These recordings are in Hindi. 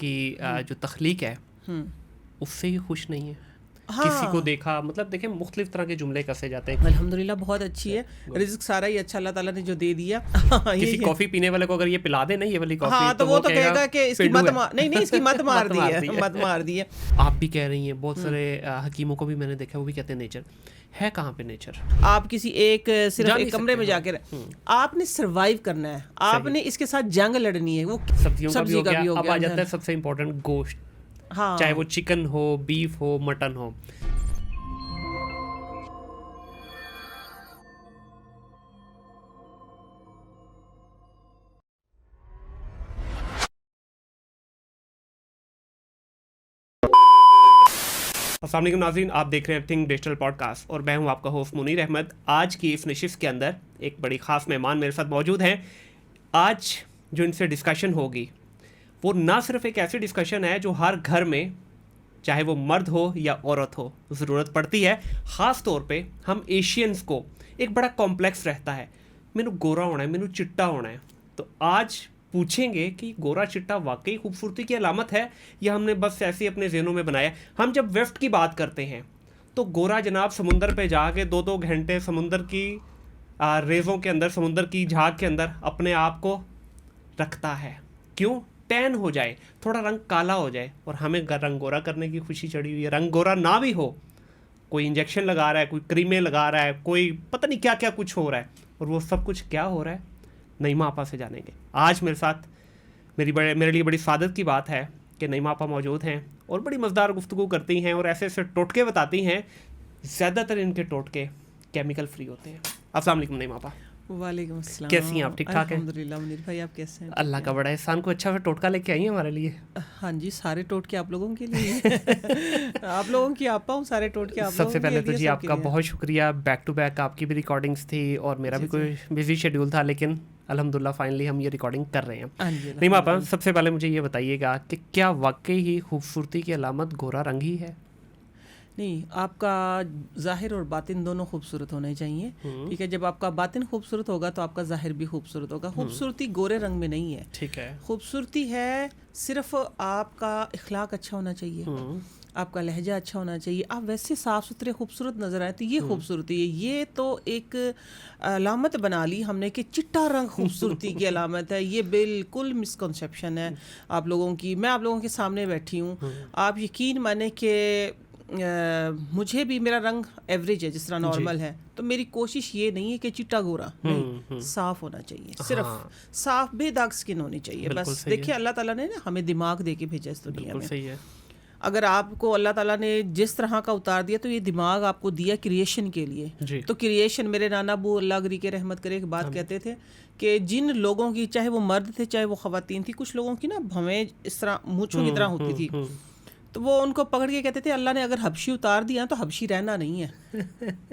की जो तख्लीक है उससे ही खुश नहीं है। हाँ। किसी को देखा, मतलब देखें मुख्तलिफ तरह के जुमले कसे जाते हैं। अल्हम्दुलिल्लाह बहुत अच्छी है, रिज़्क सारा ही अच्छा अल्लाह ताला ने जो दे दिया। किसी कॉफी पीने वाले को अगर ये पिला दे ना ये वाली कॉफी, हाँ, तो वो तो कहेगा कि इसकी पिंडू मत है। मार, नहीं इसकी मत मार दी है, मत मार दी है। आप भी कह रही हैं, बहुत सारे हकीमों को भी मैंने देखा, वो भी कहते हैं नेचर है कहाँ पे नेचर। आप किसी एक सिर्फ एक कमरे में जाके आपने सरवाइव करना है, आपने इसके साथ जंग लड़नी है। वो सब्जियों का भी हो गया, अब आ जाता है सबसे इम्पोर्टेंट गोश्त। हाँ, चाहे वो चिकन हो, बीफ हो, मटन हो। अस्सलाम वालेकुम नाज़रीन, आप देख रहे हैं थिंक डिजिटल पॉडकास्ट और मैं हूं आपका होस्ट मुनीर अहमद। आज की इस नशिस्त के अंदर एक बड़ी ख़ास मेहमान मेरे साथ मौजूद हैं। आज जो इनसे डिस्कशन होगी वो ना सिर्फ एक ऐसी डिस्कशन है जो हर घर में, चाहे वो मर्द हो या औरत हो, ज़रूरत पड़ती है। ख़ास तौर पे हम एशियंस को एक बड़ा कॉम्प्लेक्स रहता है, मैनू गोरा होना है, मैनू चिट्टा होना है। तो आज पूछेंगे कि गोरा चिट्टा वाकई खूबसूरती की अलामत है या हमने बस ऐसे ही अपने ज़हनों में बनाया। हम जब वेफ्ट की बात करते हैं तो गोरा जनाब समुंदर पे जाके 2-2 घंटे समुंदर की रेज़ों के अंदर, समुंदर की झाग के अंदर अपने आप को रखता है। क्यों? टैन हो जाए, थोड़ा रंग काला हो जाए, और हमें रंग गोरा करने की खुशी चढ़ी हुई है। रंग गोरा ना भी हो, कोई इंजेक्शन लगा रहा है, कोई क्रीमें लगा रहा है, कोई पता नहीं क्या क्या कुछ हो रहा है, और वो सब कुछ क्या हो रहा है नईमा आपा से जानेंगे। आज मेरे साथ मेरे लिए बड़ी सादत की बात है कि नईमा आपा मौजूद हैं और बड़ी मज़ेदार गुफ्तगू करती हैं और ऐसे ऐसे टोटके बताती हैं। ज़्यादातर इनके टोटके केमिकल फ्री होते हैं। अस्सलाम वालेकुम नईमा आपा। वालेकुम अस्सलाम। कैसी हैं आप? ठीक ठाक हैं? अल्हम्दुलिल्लाह। मुनीर भाई आप कैसे हैं? अल्लाह का बड़ा एहसान, को अच्छा सा टोटका लेके आई हैं हमारे लिए। हाँ जी, सारे टोटके आप लोगों के लिए आप लोगों की आपा हूँ, सारे टोटके आप लोगों सबसे के पहले लिए, तो जी सबके आपका लिए। बहुत शुक्रिया। बैक टू बैक आपकी भी रिकॉर्डिंग्स थी और मेरा भी कोई बिजी शेड्यूल था, लेकिन अल्हम्दुलिल्लाह फाइनली हम ये रिकॉर्डिंग कर रहे हैं। हाँ जी, नहीं मापा, सबसे पहले मुझे ये बताइएगा कि क्या वाकई ही खूबसूरती की अलामत गोरा रंग ही है? नहीं, आपका ज़ाहिर और बातिन दोनों खूबसूरत होने चाहिए। ठीक है, जब आपका बातिन खूबसूरत होगा तो आपका ज़ाहिर भी खूबसूरत होगा। खूबसूरती गोरे रंग में नहीं है। ठीक है। खूबसूरती है सिर्फ आपका इखलाक अच्छा होना चाहिए, आपका लहजा अच्छा होना चाहिए, आप वैसे साफ़ सुथरे खूबसूरत नज़र आए तो ये खूबसूरती है। ये तो एक अलामत बना ली हमने कि चिट्टा रंग खूबसूरती की अलामत है। ये बिल्कुल मिसकंसेप्शन है आप लोगों की। मैं आप लोगों के सामने बैठी हूँ, आप यकीन माने कि मुझे भी मेरा रंग एवरेज है, जिस तरह नॉर्मल है, तो मेरी कोशिश ये नहीं है कि चिट्टा गोरा नहीं, साफ होना चाहिए। सिर्फ साफ बेदाग स्किन होनी चाहिए बस। देखिए अल्लाह ताला ने ना हमें दिमाग दे के भेजा इस दुनिया में। सही है। अगर आपको अल्लाह ताला ने जिस तरह का उतार दिया तो ये दिमाग आपको दिया क्रिएशन के लिए। तो क्रिएशन, मेरे नाना अबू अल्लाह गरी के रहमत करे एक बात कहते थे कि जिन लोगों की, चाहे वो मर्द थे चाहे वो ख़वातीन थी, कुछ लोगों की ना भवें इस तरह मूंछों की तरह होती थी, तो वो उनको पकड़ के कहते थे अल्लाह ने अगर हबशी उतार दिया तो हबशी रहना नहीं है,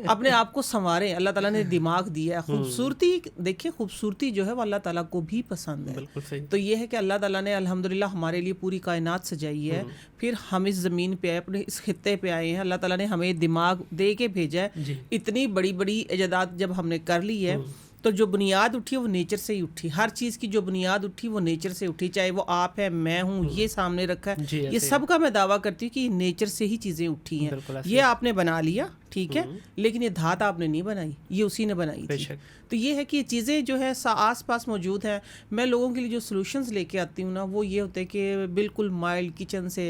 अपने आप को संवारें, अल्लाह ताला ने दिमाग दिया है। खूबसूरती, देखिए खूबसूरती जो है वो अल्लाह ताला को भी पसंद है। बिल्कुल सही। तो ये है कि अल्लाह ताला ने अल्हम्दुलिल्लाह हमारे लिए पूरी कायनात सजाई है, फिर हम इस ज़मीन पे आए, अपने इस खित्ते पे आए हैं। अल्लाह ताला ने हमें दिमाग दे के भेजा है। इतनी बड़ी बड़ी इजादात जब हमने कर ली है तो जो बुनियाद उठी है वो नेचर से ही उठी। हर चीज़ की जो बुनियाद उठी वो नेचर से उठी, चाहे वो आप है, मैं हूँ, ये सामने रखा है, ये सब का मैं दावा करती हूँ कि नेचर से ही चीज़ें उठी हैं। ये आपने बना लिया, ठीक है, लेकिन ये धात आपने नहीं बनाई, ये उसी ने बनाई थी। तो ये है कि ये चीज़ें जो है आस पास मौजूद हैं। मैं लोगों के लिए जो सॉल्यूशंस लेके आती हूँ ना, वो ये होता है कि बिल्कुल माइल्ड किचन से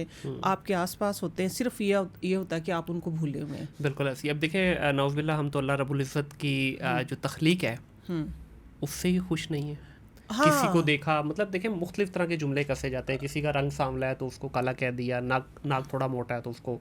आपके आसपास होते हैं। सिर्फ ये होता है कि आप उनको भूले हुए हैं। बिल्कुल ऐसी। अब देखें नौज़बिल्ला, हम तो अल्लाह रब्बुल इज़्ज़त की जो तख्लीक है उससे ही खुश नहीं है। हाँ। किसी को देखा, मतलब देखें मुख्तलिफ तरह के जुमले कसे जाते हैं। किसी का रंग सांवला है तो उसको काला कह दिया, नाक थोड़ा मोटा है तो उसको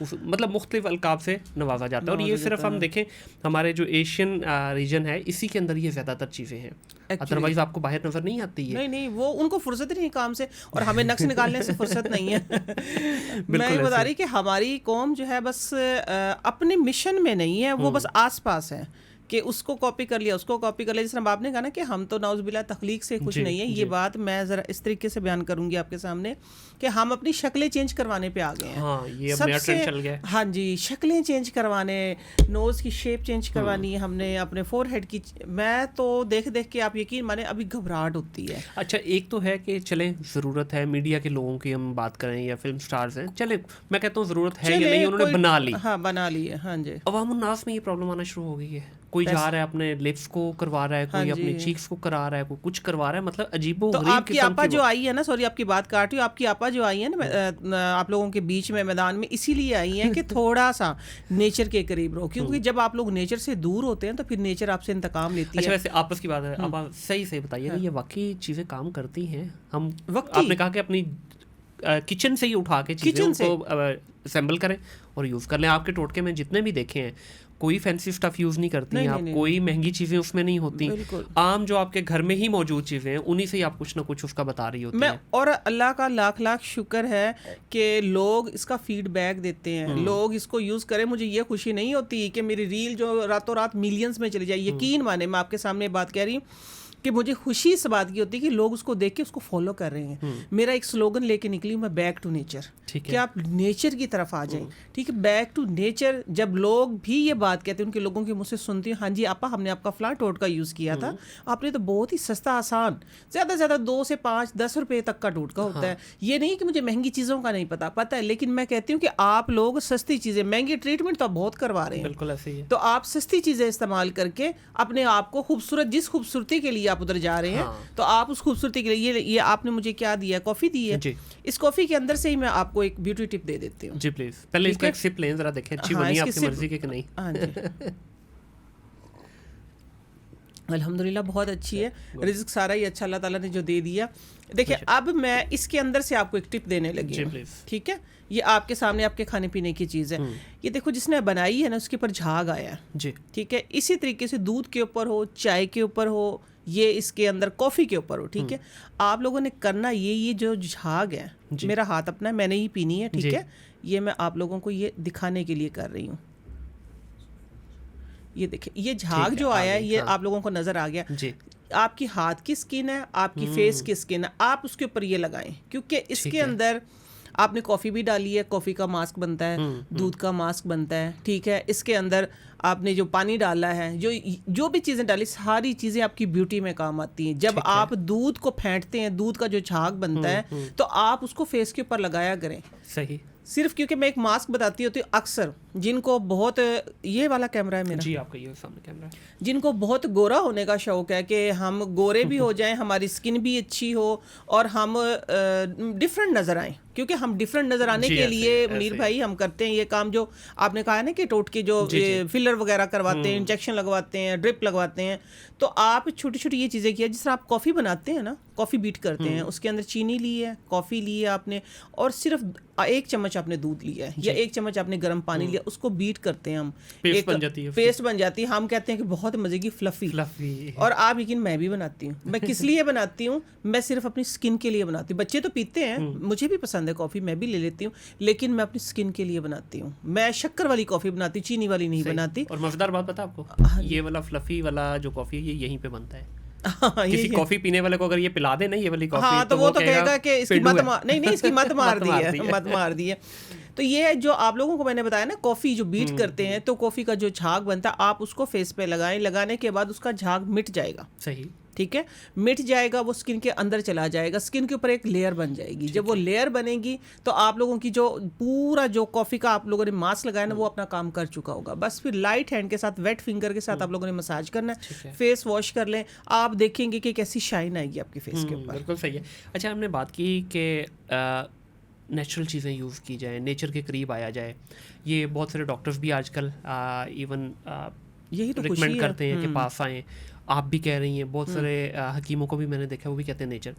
मतलब मुख्तलिफ अलकाब से नवाजा जाता है। और ये सिर्फ हम देखें हमारे जो एशियन रीजन है इसी के अंदर ये ज़्यादातर चीज़ें हैं, अदरवाइज आपको बाहर नज़र नहीं आती है। नहीं, वो उनको फुर्सत ही नहीं काम से, और हमें नक्श निकालने से फुर्सत नहीं है। मैं बता रही कि हमारी कौम जो है बस अपने मिशन में नहीं है, वो बस आस पास है कि उसको कॉपी कर लिया, उसको कॉपी कर लिया। जिस तरह आपने कहा ना कि हम तो नाउज़ुबिल्लाह तख्लीक से खुश नहीं है, ये बात मैं ज़रा इस तरीके से बयान करूंगी आपके सामने कि हम अपनी शक्लें चेंज करवाने पे आ गए हैं। हाँ, ये अब नया ट्रेंड चल गया। हाँ जी, शक्लें चेंज करवाने, नोज़ की शेप चेंज करवानी है हमने, अपने फोरहेड की। मैं तो देख देख के आप यकीन माने अभी घबराहट होती है। अच्छा, एक तो है कि चले ज़रूरत है, मीडिया के लोगों की हम बात करें या फिल्म स्टार्स हैं, चले मैं कहता हूँ ज़रूरत है या नहीं, उन्होंने बना ली। हाँ, बना ली है। हाँ जी, अवामुन्नास में ये प्रॉब्लम आना शुरू हो गई है। कोई जा रहा है अपने लिप्स को करवा रहा है, कोई अपनी चीक्स को करा रहा है, कोई कुछ करवा रहा है, मतलब अजीबो तो आपकी आपा जो आई है ना, सॉरी आपकी बात काट रही हूँ, आपकी आपा जो आई है ना आप लोगों के बीच में मैदान में, इसीलिए आई है कि थोड़ा सा नेचर के करीब रहो, क्योंकि जब आप लोग नेचर से दूर होते हैं तो फिर नेचर आपसे इंतकाम लेती है। अच्छा, वैसे आपस की बात है, आप सही से बताइए ये वाकई चीज़ें काम करती हैं? हम आपने कहा कि अपनी किचन से ही उठा के चीज़ें को असेंबल करें और यूज़ कर लें। आपके टोटके में जितने भी देखे हैं, कोई फैंसी स्टफ यूज़ नहीं करती हैं आप, कोई महंगी चीज़ें उसमें नहीं होती, आम जो आपके घर में ही मौजूद चीज़ें हैं उन्हीं से ही आप कुछ ना कुछ उसका बता रही होती हैं। और अल्लाह का लाख लाख शुक्र है कि लोग इसका फीडबैक देते हैं, लोग इसको यूज़ करें। मुझे ये खुशी नहीं होती कि मेरी रील जो रातों रात मिलियंस में चली जाए, यकीन माने मैं आपके सामने बात कह रही हूँ कि मुझे खुशी इस बात की होती है कि लोग उसको देख के उसको फॉलो कर रहे हैं। मेरा एक स्लोगन लेके निकली मैं, बैक टू नेचर, कि आप नेचर की तरफ आ जाएं। ठीक है, बैक टू नेचर। जब लोग भी ये बात कहते हैं, उनके लोगों की मुझसे सुनती हूँ, हाँ जी आपा हमने आपका फलां टोटका यूज़ किया था, आपने तो बहुत ही सस्ता आसान, ज़्यादा से ज़्यादा 2 से 5 10 रुपये तक का टोटका होता है। ये नहीं कि मुझे महंगी चीज़ों का नहीं पता है, लेकिन मैं कहती हूँ कि आप लोग सस्ती चीज़ें, महंगी ट्रीटमेंट तो आप बहुत करवा रहे हैं, बिल्कुल ऐसे ही है। तो आप सस्ती चीज़ें इस्तेमाल करके अपने आप को खूबसूरत, जिस खूबसूरती के लिए आप उधर जा रहे हैं, तो आप उस खूबसूरती के लिए ये आपने मुझे क्या दिया, कॉफ़ी दी है। इस कॉफ़ी के अंदर से ही मैं आपको एक ब्यूटी टिप दे देती हूँ। जी प्लीज, पहले इसका एक सिप लें, जरा देखें अच्छी बनी आपकी मर्जी की कि नहीं। हाँ जी, अल्हम्दुलिल्लाह बहुत अच्छी है, रिज़्क सारा ही अच्छा अल्लाह ताला ने जो दे दिया। देखिए अब मैं इसके अंदर से आपको एक टिप देने लगी हूँ, ठीक है। ये आपके सामने आपके खाने पीने की चीज़ है, ये देखो जिसने बनाई है ना उसके ऊपर झाग आया है जी, ठीक है। इसी तरीके से दूध के ऊपर हो, चाय के ऊपर हो, ये इसके अंदर कॉफ़ी के ऊपर हो, ठीक है। आप लोगों ने करना ये जो झाग है, मेरा हाथ अपना है, मैंने ही पीनी है, ठीक है। ये मैं आप लोगों को ये दिखाने के लिए कर रही हूँ। ये देखिए ये झाग जो आया है, ये आप लोगों को नज़र आ गया जी। आपकी हाथ की स्किन है, आपकी फेस की स्किन है, आप उसके ऊपर ये लगाएं, क्योंकि इसके अंदर आपने कॉफ़ी भी डाली है, कॉफ़ी का मास्क बनता है, दूध का मास्क बनता है, ठीक है। इसके अंदर आपने जो पानी डाला है, जो भी चीज़ें डाली, सारी चीज़ें आपकी ब्यूटी में काम आती हैं। जब आप दूध को फेंटते हैं, दूध का जो झाग बनता है, तो आप उसको फेस के ऊपर लगाया करें। सही, सिर्फ क्योंकि मैं एक मास्क बताती होती हूँ, अक्सर जिनको बहुत, ये वाला कैमरा है मेरा जी, आपका ये सामने कैमरा है, जिनको बहुत गोरा होने का शौक है कि हम गोरे भी हो जाएं, हमारी स्किन भी अच्छी हो और हम डिफरेंट नज़र आएं, क्योंकि हम डिफरेंट नज़र आने के लिए मुनीर भाई हम करते हैं ये काम जो आपने कहा है ना कि टोटके जो फिलर वगैरह करवाते हैं, इंजेक्शन लगवाते हैं, ड्रिप लगवाते हैं। तो आप छोटी छोटी ये चीज़ें किया, जिस तरह आप कॉफ़ी बनाते हैं ना, कॉफ़ी बीट करते हैं, उसके अंदर चीनी ली है, कॉफ़ी ली है आपने, और सिर्फ 1 चम्मच आपने दूध लिया है या 1 चम्मच आपने गर्म पानी लिया, उसको बीट करते हैं हम, पेस्ट बन जाती है। हम कहते हैं कि बहुत मज़े की फ्लफ़ी। और आप यकीन मैं भी बनाती हूँ। मैं किस लिए बनाती हूँ? मैं सिर्फ अपनी स्किन के लिए बनाती हूँ। बच्चे तो पीते हैं, मुझे भी पसंद है कॉफ़ी, मैं भी ले लेती हूँ, लेकिन मैं अपनी स्किन के लिए बनाती हूँ। मैं शक्कर वाली कॉफ़ी बनाती हूँ, चीनी वाली नहीं बनाती। और मज़ेदार बात पता आपको, ये वाला फ्लफ़ी वाला जो कॉफ़ी है ये यहीं पे बनता है। किसी कॉफी पीने वाले को अगर ये पिला दे ना ये वाली कॉफी, हाँ, तो वो तो कहेगा कि इसकी मत मार दी है। तो ये जो आप लोगों को मैंने बताया ना, कॉफ़ी जो बीट करते हैं तो कॉफ़ी का जो झाग बनता है, आप उसको फेस पे लगाएं, लगाने के बाद उसका झाग मिट जाएगा। सही, ठीक है, मिट जाएगा, वो स्किन के अंदर चला जाएगा, स्किन के ऊपर एक लेयर बन जाएगी। जब वो लेयर बनेगी तो आप लोगों की जो पूरा जो कॉफ़ी का आप लोगों ने मास्क लगाया ना, वो अपना काम कर चुका होगा। बस फिर लाइट हैंड के साथ, वेट फिंगर के साथ आप लोगों ने मसाज करना है, फेस वॉश कर लें, आप देखेंगे कि कैसी शाइन आएगी आपके फेस के ऊपर। बिल्कुल सही है। अच्छा, हमने बात की कि नेचुरल चीज़ें यूज़ की जाए, नेचर के करीब आया जाए। ये बहुत सारे डॉक्टर्स भी आजकल इवन यही तो रिकमेंड करते हैं कि पास आएँ। आप भी कह रही हैं, बहुत सारे हकीमों को भी मैंने देखा, वो भी कहते हैं नेचर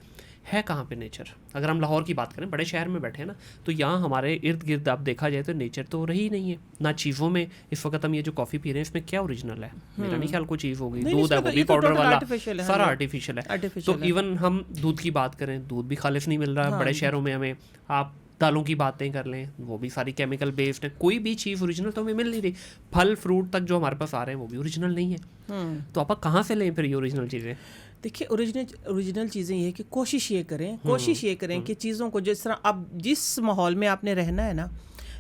है। कहाँ पे नेचर? अगर हम लाहौर की बात करें, बड़े शहर में बैठे हैं ना, तो यहाँ हमारे इर्द गिर्द आप देखा जाए तो नेचर तो रही नहीं है ना चीज़ों में। इस वक्त हम ये जो कॉफ़ी पी रहे हैं, इसमें क्या ओरिजिनल है? मेरा नहीं ख्याल कोई चीज़ होगी। दूध है, वो भी पाउडर वाला, सारा आर्टिफिशियल है। तो इवन हम दूध की बात करें, दूध भी खालिश नहीं मिल रहा है बड़े शहरों में हमें। आप दालों की बातें कर लें, वो भी सारी केमिकल बेस्ड है। कोई भी चीज़ ओरिजिनल तो हमें मिल नहीं रही। फल फ्रूट तक जो हमारे पास आ रहे हैं वो भी ओरिजिनल नहीं है। तो आप कहाँ से लें फिर ये ओरिजिनल चीज़ें? देखिए, ओरिजिनल चीज़ें ये कि कोशिश ये करें कि चीज़ों को जिस तरह अब जिस माहौल में आपने रहना है ना,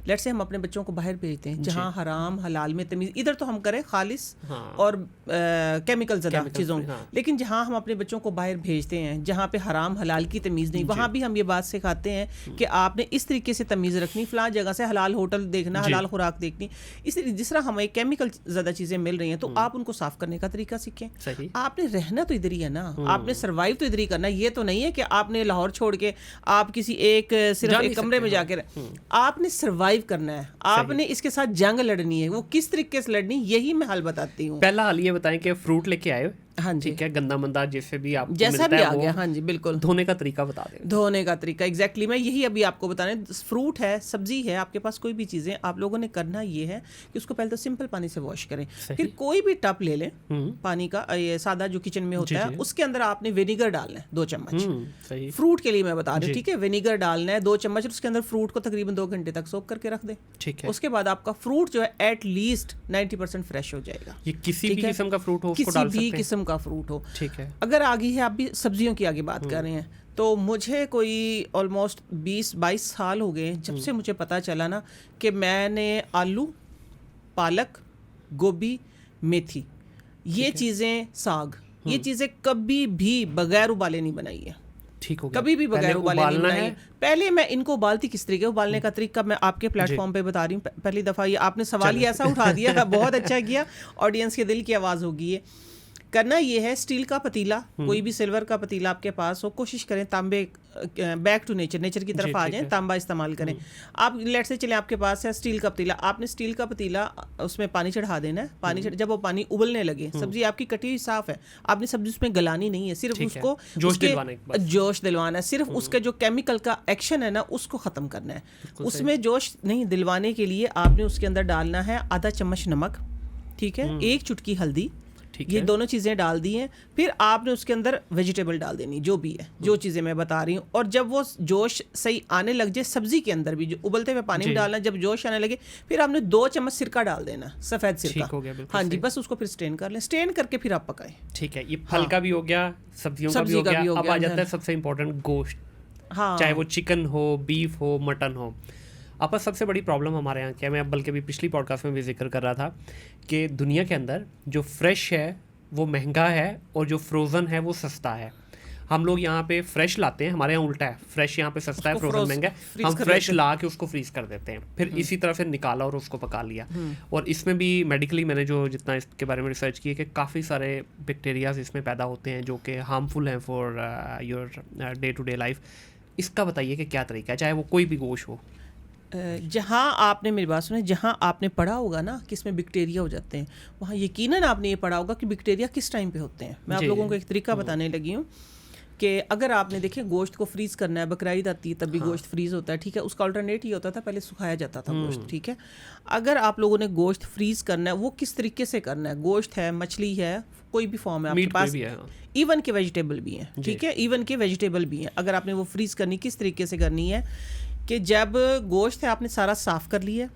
लेट्स से हम अपने बच्चों को बाहर भेजते हैं जहाँ हराम हलाल में तमीज़, इधर तो हम करें खालिस और केमिकल ज़्यादा चीज़ों, लेकिन जहाँ हम अपने बच्चों को बाहर भेजते हैं जहाँ पे हराम हलाल की तमीज़ नहीं, वहाँ भी हम ये बात सिखाते हैं कि आपने इस तरीके से तमीज़ रखनी, फ़लाँ जगह से हलाल होटल देखना, हलाल खुराक देखनी। इसलिए जिस तरह हमें केमिकल ज़्यादा चीज़ें मिल रही हैं तो आप उनको साफ़ करने का तरीका सीखें। आपने रहना तो इधर ही है ना, आपने सर्वाइव तो इधर ही करना। ये तो नहीं है कि आपने लाहौर छोड़ के आप किसी सिर्फ एक कमरे में जाके आपने सर्वाइव करना है, आपने इसके साथ जंग लड़नी है। वो किस तरीके से लड़नी, यही मैं हल बताती हूँ। पहला हाल ये बताएं कि फ्रूट लेके आए, हाँ जी, ठीक है, गंदा मंदा जैसे भी आप जैसा भी आ गया, हाँ जी बिल्कुल, धोने का तरीका बता दें। धोने का तरीका एग्जैक्टली मैं यही अभी आपको बताने। फ्रूट है, सब्जी है, आपके पास कोई भी चीज़ें, आप लोगों ने करना ये है कि उसको पहले तो सिंपल पानी से वॉश करें। फिर कोई भी टप ले लें पानी का, ये सादा जो किचन में होता है, उसके अंदर आपने विनीगर डालना है 2 चम्मच। फ्रूट के लिए मैं बता रही हूँ, ठीक है, विनीगर डालना है 2 चम्मच, उसके अंदर फ्रूट को तकरीबन 2 घंटे तक सोक करके रख दें। ठीक है, उसके बाद आपका फ्रूट जो है एटलीस्ट 90% फ्रेश हो जाएगा। ये किसी भी किस्म का फ्रूट हो, किसी भी किस्म का फ्रूट हो, ठीक है। अगर आगे है, आप भी सब्जियों की आगे बात कर रहे हैं, तो मुझे कोई ऑलमोस्ट 20-22 साल हो गए जब से मुझे पता चला ना कि मैंने आलू, पालक, गोभी, मेथी, ये चीज़ें, साग, ये चीज़ें कभी भी बगैर उबाले नहीं बनाई है। ठीक हो गया, कभी भी बगैर उबाले नहीं बनाई है। पहले मैं इनको उबालती किस तरीके, उबालने का तरीका मैं आपके प्लेटफॉर्म पे बता रही हूँ। पहली दफ़ा ये आपने सवाल ही ऐसा उठा दिया, बहुत अच्छा किया, ऑडियंस के दिल की आवाज़ होगी ये। करना ये है, स्टील का पतीला, कोई भी सिल्वर का पतीला आपके पास हो, कोशिश करें तांबे, बैक टू नेचर की तरफ आ जाएं, तांबा इस्तेमाल करें। आप लेट से चले आपके पास है स्टील का पतीला, आपने स्टील का पतीला उसमें पानी चढ़ा देना है। पानी जब वो पानी उबलने लगे, सब्जी आपकी कटी हुई साफ है, आपने सब्जी उसमें गलानी नहीं है, सिर्फ उसको जोश दिलवाना है, सिर्फ उसके जो केमिकल का एक्शन है ना उसको ख़त्म करना है। उसमें जोश नहीं दिलवाने के लिए आपने उसके अंदर डालना है आधा चम्मच नमक, ठीक है, 1 चुटकी हल्दी, ये दोनों चीज़ें डाल दी हैं। फिर आपने उसके अंदर वेजिटेबल डाल देनी, जो भी है, जो चीज़ें मैं बता रही हूँ। और जब वो जोश सही आने लग जाए, सब्जी के अंदर भी जो उबलते हुए पानी में डालना, जब जोश आने लगे फिर आपने 2 चम्मच सिरका डाल देना, सफ़ेद सिरका, हाँ जी, बस उसको फिर स्टेन कर लें, स्टेन करके फिर आप पकाएं। ठीक है, ये फल का भी हो गया, सब्जियों का भी हो गया, अब आ जाता है सबसे इम्पोर्टेंट गोश्त, हाँ, चाहे वो चिकन हो, बीफ हो, मटन हो। अब सबसे बड़ी प्रॉब्लम हमारे यहाँ क्या, मैं बल्कि अभी पिछली पॉडकास्ट में भी जिक्र कर रहा था कि दुनिया के अंदर जो फ्रेश है वो महंगा है और जो फ्रोज़न है वो सस्ता है। हम लोग यहाँ पे फ्रेश लाते हैं, हमारे यहाँ उल्टा है, फ्रेश यहाँ पे सस्ता है, फ्रोज़न महंगा है। हम फ्रेश ला के उसको फ्रीज कर देते हैं, फिर इसी तरह से निकाला और उसको पका लिया। और इसमें भी मेडिकली मैंने जो जितना इसके बारे में रिसर्च की है कि काफ़ी सारे बैक्टीरियाज इसमें पैदा होते हैं जो कि हार्मफुल हैं for your day to day life. इसका बताइए कि क्या तरीका है, चाहे वो कोई भी गोश्त हो। जहाँ आपने, मेरी बात सुने, जहाँ आपने पढ़ा होगा ना कि इसमें बैक्टीरिया हो जाते हैं, वहाँ यकीनन आपने ये पढ़ा होगा कि बैक्टीरिया किस टाइम पे होते हैं। मैं आप लोगों को एक तरीका बताने लगी हूँ कि अगर आपने देखे गोश्त को फ्रीज़ करना है, बकरीद आती है तब भी गोश्त फ्रीज़ होता है, ठीक है, उसका अल्टरनेट ही होता था, पहले सुखाया जाता था गोश्त, ठीक है। अगर आप लोगों ने गोश्त फ्रीज़ करना है, वो किस तरीके से करना है, गोश्त है, मछली है, कोई भी फॉर्म है आपके पास, इवन के वेजिटेबल भी हैं, ठीक है, इवन के वेजिटेबल भी हैं, अगर आपने वो फ्रीज़ करनी, किस तरीके से करनी है कि जब गोश्त है आपने सारा साफ़ कर लिया,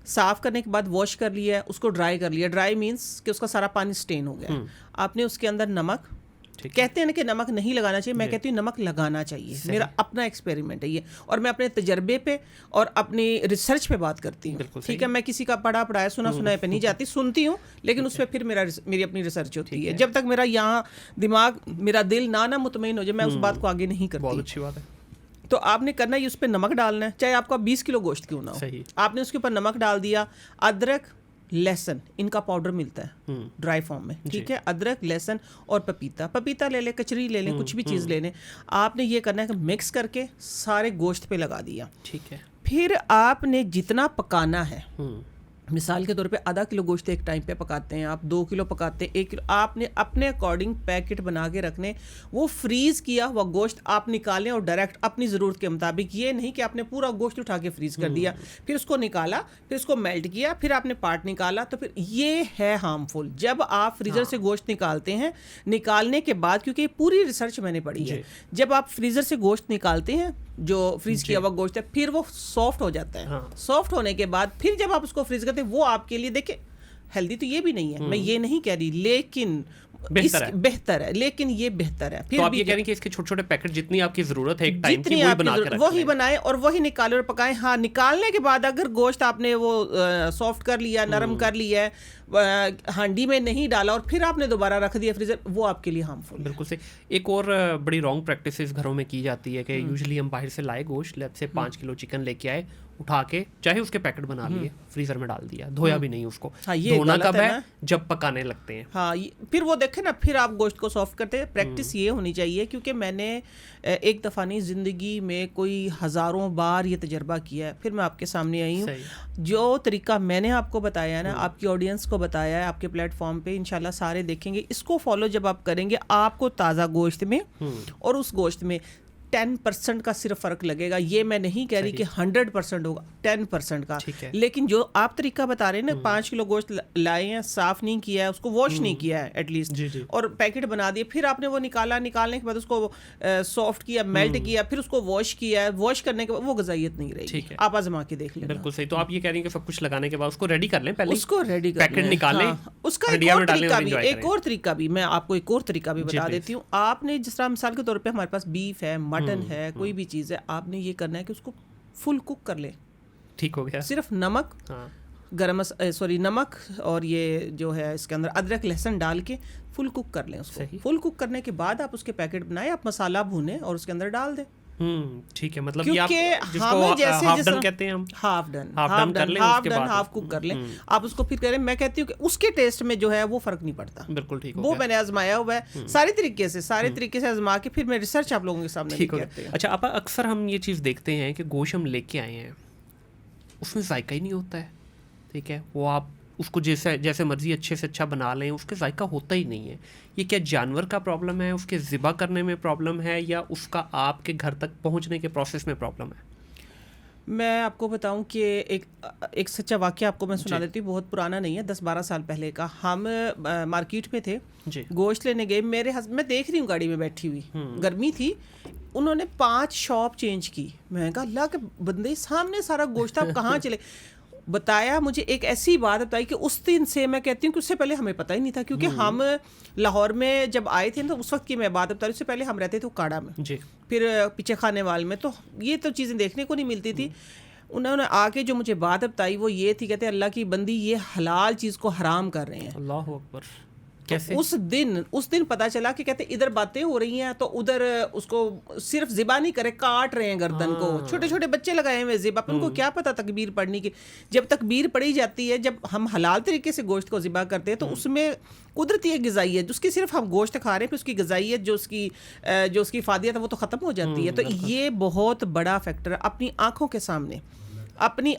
साफ़ करने के बाद वॉश कर लिया है, उसको ड्राई कर लिया, ड्राई मींस कि उसका सारा पानी स्टेन हो गया, आपने उसके अंदर नमक, कहते हैं ना कि नमक नहीं लगाना चाहिए, मैं कहती हूँ नमक लगाना चाहिए, मेरा अपना एक्सपेरिमेंट है ये, और मैं अपने तजर्बे पे और अपनी रिसर्च पे बात करती हूँ, ठीक है। मैं किसी का पढ़ाया सुनाए पे नहीं जाती, सुनती हूँ, लेकिन उस पर फिर मेरी अपनी रिसर्च होती है। जब तक मेरा यहाँ दिमाग, मेरा दिल ना मुतमईन हो जाए, मैं उस बात को आगे नहीं करती। बहुत अच्छी बात है। तो आपने करना है, उस पर नमक डालना है, चाहे आपका 20 किलो गोश्त क्यों ना हो, आपने उसके ऊपर नमक डाल दिया। अदरक, लहसुन, इनका पाउडर मिलता है ड्राई फॉर्म में, ठीक है, अदरक, लहसुन और पपीता ले लें, कचरी ले लें, कुछ भी चीज़ ले लें। आपने ये करना है कि मिक्स करके सारे गोश्त पे लगा दिया, ठीक है। फिर आपने जितना पकाना है मिसाल के तौर पे आधा किलो गोश्त एक टाइम पे पकाते हैं आप, 2 किलो पकाते हैं, 1 किलो, आपने अपने अकॉर्डिंग पैकेट बना के रखने। वो फ्रीज़ किया हुआ गोश्त आप निकालें और डायरेक्ट अपनी ज़रूरत के मुताबिक, ये नहीं कि आपने पूरा गोश्त उठा के फ्रीज़ कर दिया, फिर उसको निकाला, फिर उसको मेल्ट किया, फिर आपने पार्ट निकाला, तो फिर ये है हार्मफुल। जब आप फ्रीज़र से गोश्त निकालते हैं, निकालने के बाद, क्योंकि पूरी रिसर्च मैंने पढ़ी है, जब आप फ्रीज़र से गोश्त निकालते हैं जो फ्रीज किया हुआ गोश्त है, फिर वो सॉफ्ट हो जाता है। सॉफ्ट होने के बाद फिर जब आप उसको फ्रीज करते हैं, वो आपके लिए देखिए हेल्दी तो ये भी नहीं है, मैं ये नहीं कह रही, लेकिन बेहतर है, लेकिन ये बेहतर है। फिर तो आप ये कह रहे हैं कि इसके छोटे छोटे पैकेट जितनी आपकी जरूरत है एक टाइम की वही बनाए और वही निकाले और पकाएं। हाँ, निकालने के बाद अगर गोश्त आपने वो सॉफ्ट कर लिया, नरम कर लिया है, हांडी में नहीं डाला और फिर आपने दोबारा रख दिया फ्रीजर, वो आपके लिए हार्मफुल। बिल्कुल सही। एक और बड़ी रॉन्ग प्रैक्टिस घरों में की जाती है कि यूजुअली हम बाहर से लाए गोश्त, लेट से 5 किलो चिकन लेके आए, उठा के चाहे उसके पैकेट बना लिए, फ्रीजर में डाल दिया, धोया भी नहीं उसको। हाँ, ये धोना कब है? जब पकाने लगते हैं। हाँ, फिर वो देखे ना, फिर आप गोश्त को सॉफ्ट करते हैं। प्रैक्टिस ये होनी चाहिए, क्योंकि मैंने एक दफ़ा नहीं, ज़िंदगी में कोई हज़ारों बार ये तजर्बा किया है, फिर मैं आपके सामने आई हूँ। जो तरीका मैंने आपको बताया है ना, आपकी ऑडियंस को बताया है आपके प्लेटफॉर्म पे, इंशाल्लाह सारे देखेंगे। इसको फॉलो जब आप करेंगे, आपको ताज़ा गोश्त में और उस गोश्त में 10% का सिर्फ फ़र्क लगेगा। ये मैं नहीं कह रही कि 100% होगा, 10% का। लेकिन जो आप तरीका बता रहे हैं ना, 5 किलो गोश्त लाए हैं, साफ़ नहीं किया है, उसको वॉश नहीं किया है एटलीस्ट, और पैकेट बना दिए, फिर आपने वो निकाला, निकालने के बाद उसको सॉफ्ट किया, मेल्ट किया, फिर उसको वॉश किया है, वॉश करने के बाद वो गजाइत नहीं रही। आप आजमा के देख लें। बिल्कुल सही। तो आप ये कह रही हैं कि सब कुछ लगाने के बाद उसको रेडी कर लें, पहले उसको रेडी कर पैकेट निकालें। उसका एक और तरीका भी मैं आपको एक और तरीका भी बता देती हूँ। आपने जिस तरह मिसाल के तौर पे हमारे पास बीफ है, मटन है, कोई भी चीज़ है, आपने ये करना है कि उसको फुल कुक कर ले। ठीक हो गया। सिर्फ नमक, नमक और ये जो है इसके अंदर अदरक लहसुन डाल के फुल कुक कर लें उसको। फुल कुक करने के बाद आप उसके पैकेट बनाए, आप मसाला भूने और उसके अंदर डाल दें। ठीक है। मतलब ये आप जिसको हाफ डन कहते हैं हम, हाफ डन कर लें, उसके बाद हाफ कुक कर लें आप उसको। फिर करें, मैं कहती हूँ कि उसके टेस्ट में जो है वो फर्क नहीं पड़ता। बिल्कुल ठीक। वो मैंने आजमाया हुआ है सारे तरीके से आजमा के, फिर मैं रिसर्च आप लोगों के सामने करती हूँ। अच्छा, आप अक्सर हम ये चीज़ देखते हैं कि गोश्त हम लेके आए हैं, उसमें जायका ही नहीं होता है। ठीक है, वो आप उसको जैसे मर्जी अच्छे से अच्छा बना लें, उसके जायका होता ही नहीं है। ये क्या जानवर का प्रॉब्लम है, उसके ज़िबा करने में प्रॉब्लम है, या उसका आपके घर तक पहुंचने के प्रोसेस में प्रॉब्लम है? मैं आपको बताऊं कि एक सच्चा वाक़या आपको मैं सुना देती हूँ, बहुत पुराना नहीं है, 10-12 साल पहले का। हम मार्केट में थे, गोश्त लेने गए, मेरे हस्बैंड, मैं देख रही हूँ गाड़ी में बैठी हुई, गर्मी थी, उन्होंने 5 शॉप चेंज की। मैं कहा अल्लाह के बंदे, सामने सारा गोश्त, आप कहाँ चले? बताया मुझे, एक ऐसी बात बताई कि उस दिन से, मैं कहती हूँ कि उससे पहले हमें पता ही नहीं था, क्योंकि हम लाहौर में जब आए थे ना, तो उस वक्त की मैं बात बता रही, उससे पहले हम रहते थे काड़ा में, फिर पीछे खाने वाल में, तो ये तो चीज़ें देखने को नहीं मिलती थी। उन्होंने आके जो मुझे बात बताई वो ये थी, कहते अल्लाह की बंदी, ये हलाल चीज़ को हराम कर रहे हैं। अल्लाह अकबर। कैसे? उस दिन पता चला कि कहते इधर बातें हो रही हैं, तो उधर उसको सिर्फ ज़िबा नहीं करे, काट रहे हैं गर्दन को। छोटे छोटे बच्चे लगाए हुए ज़िबा, उनको क्या पता तकबीर पढ़ने की। जब तकबीर पढ़ी जाती है, जब हम हलाल तरीके से गोश्त को ज़िबा करते हैं, तो उसमें कुदरती एक ग़िज़ाइयत, जिसकी सिर्फ हम गोश्त खा रहे हैं, फिर उसकी ग़िज़ाइयत जो उसकी फ़ादियत है, वो तो ख़त्म हो जाती है। तो ये बहुत बड़ा फैक्टर है। अपनी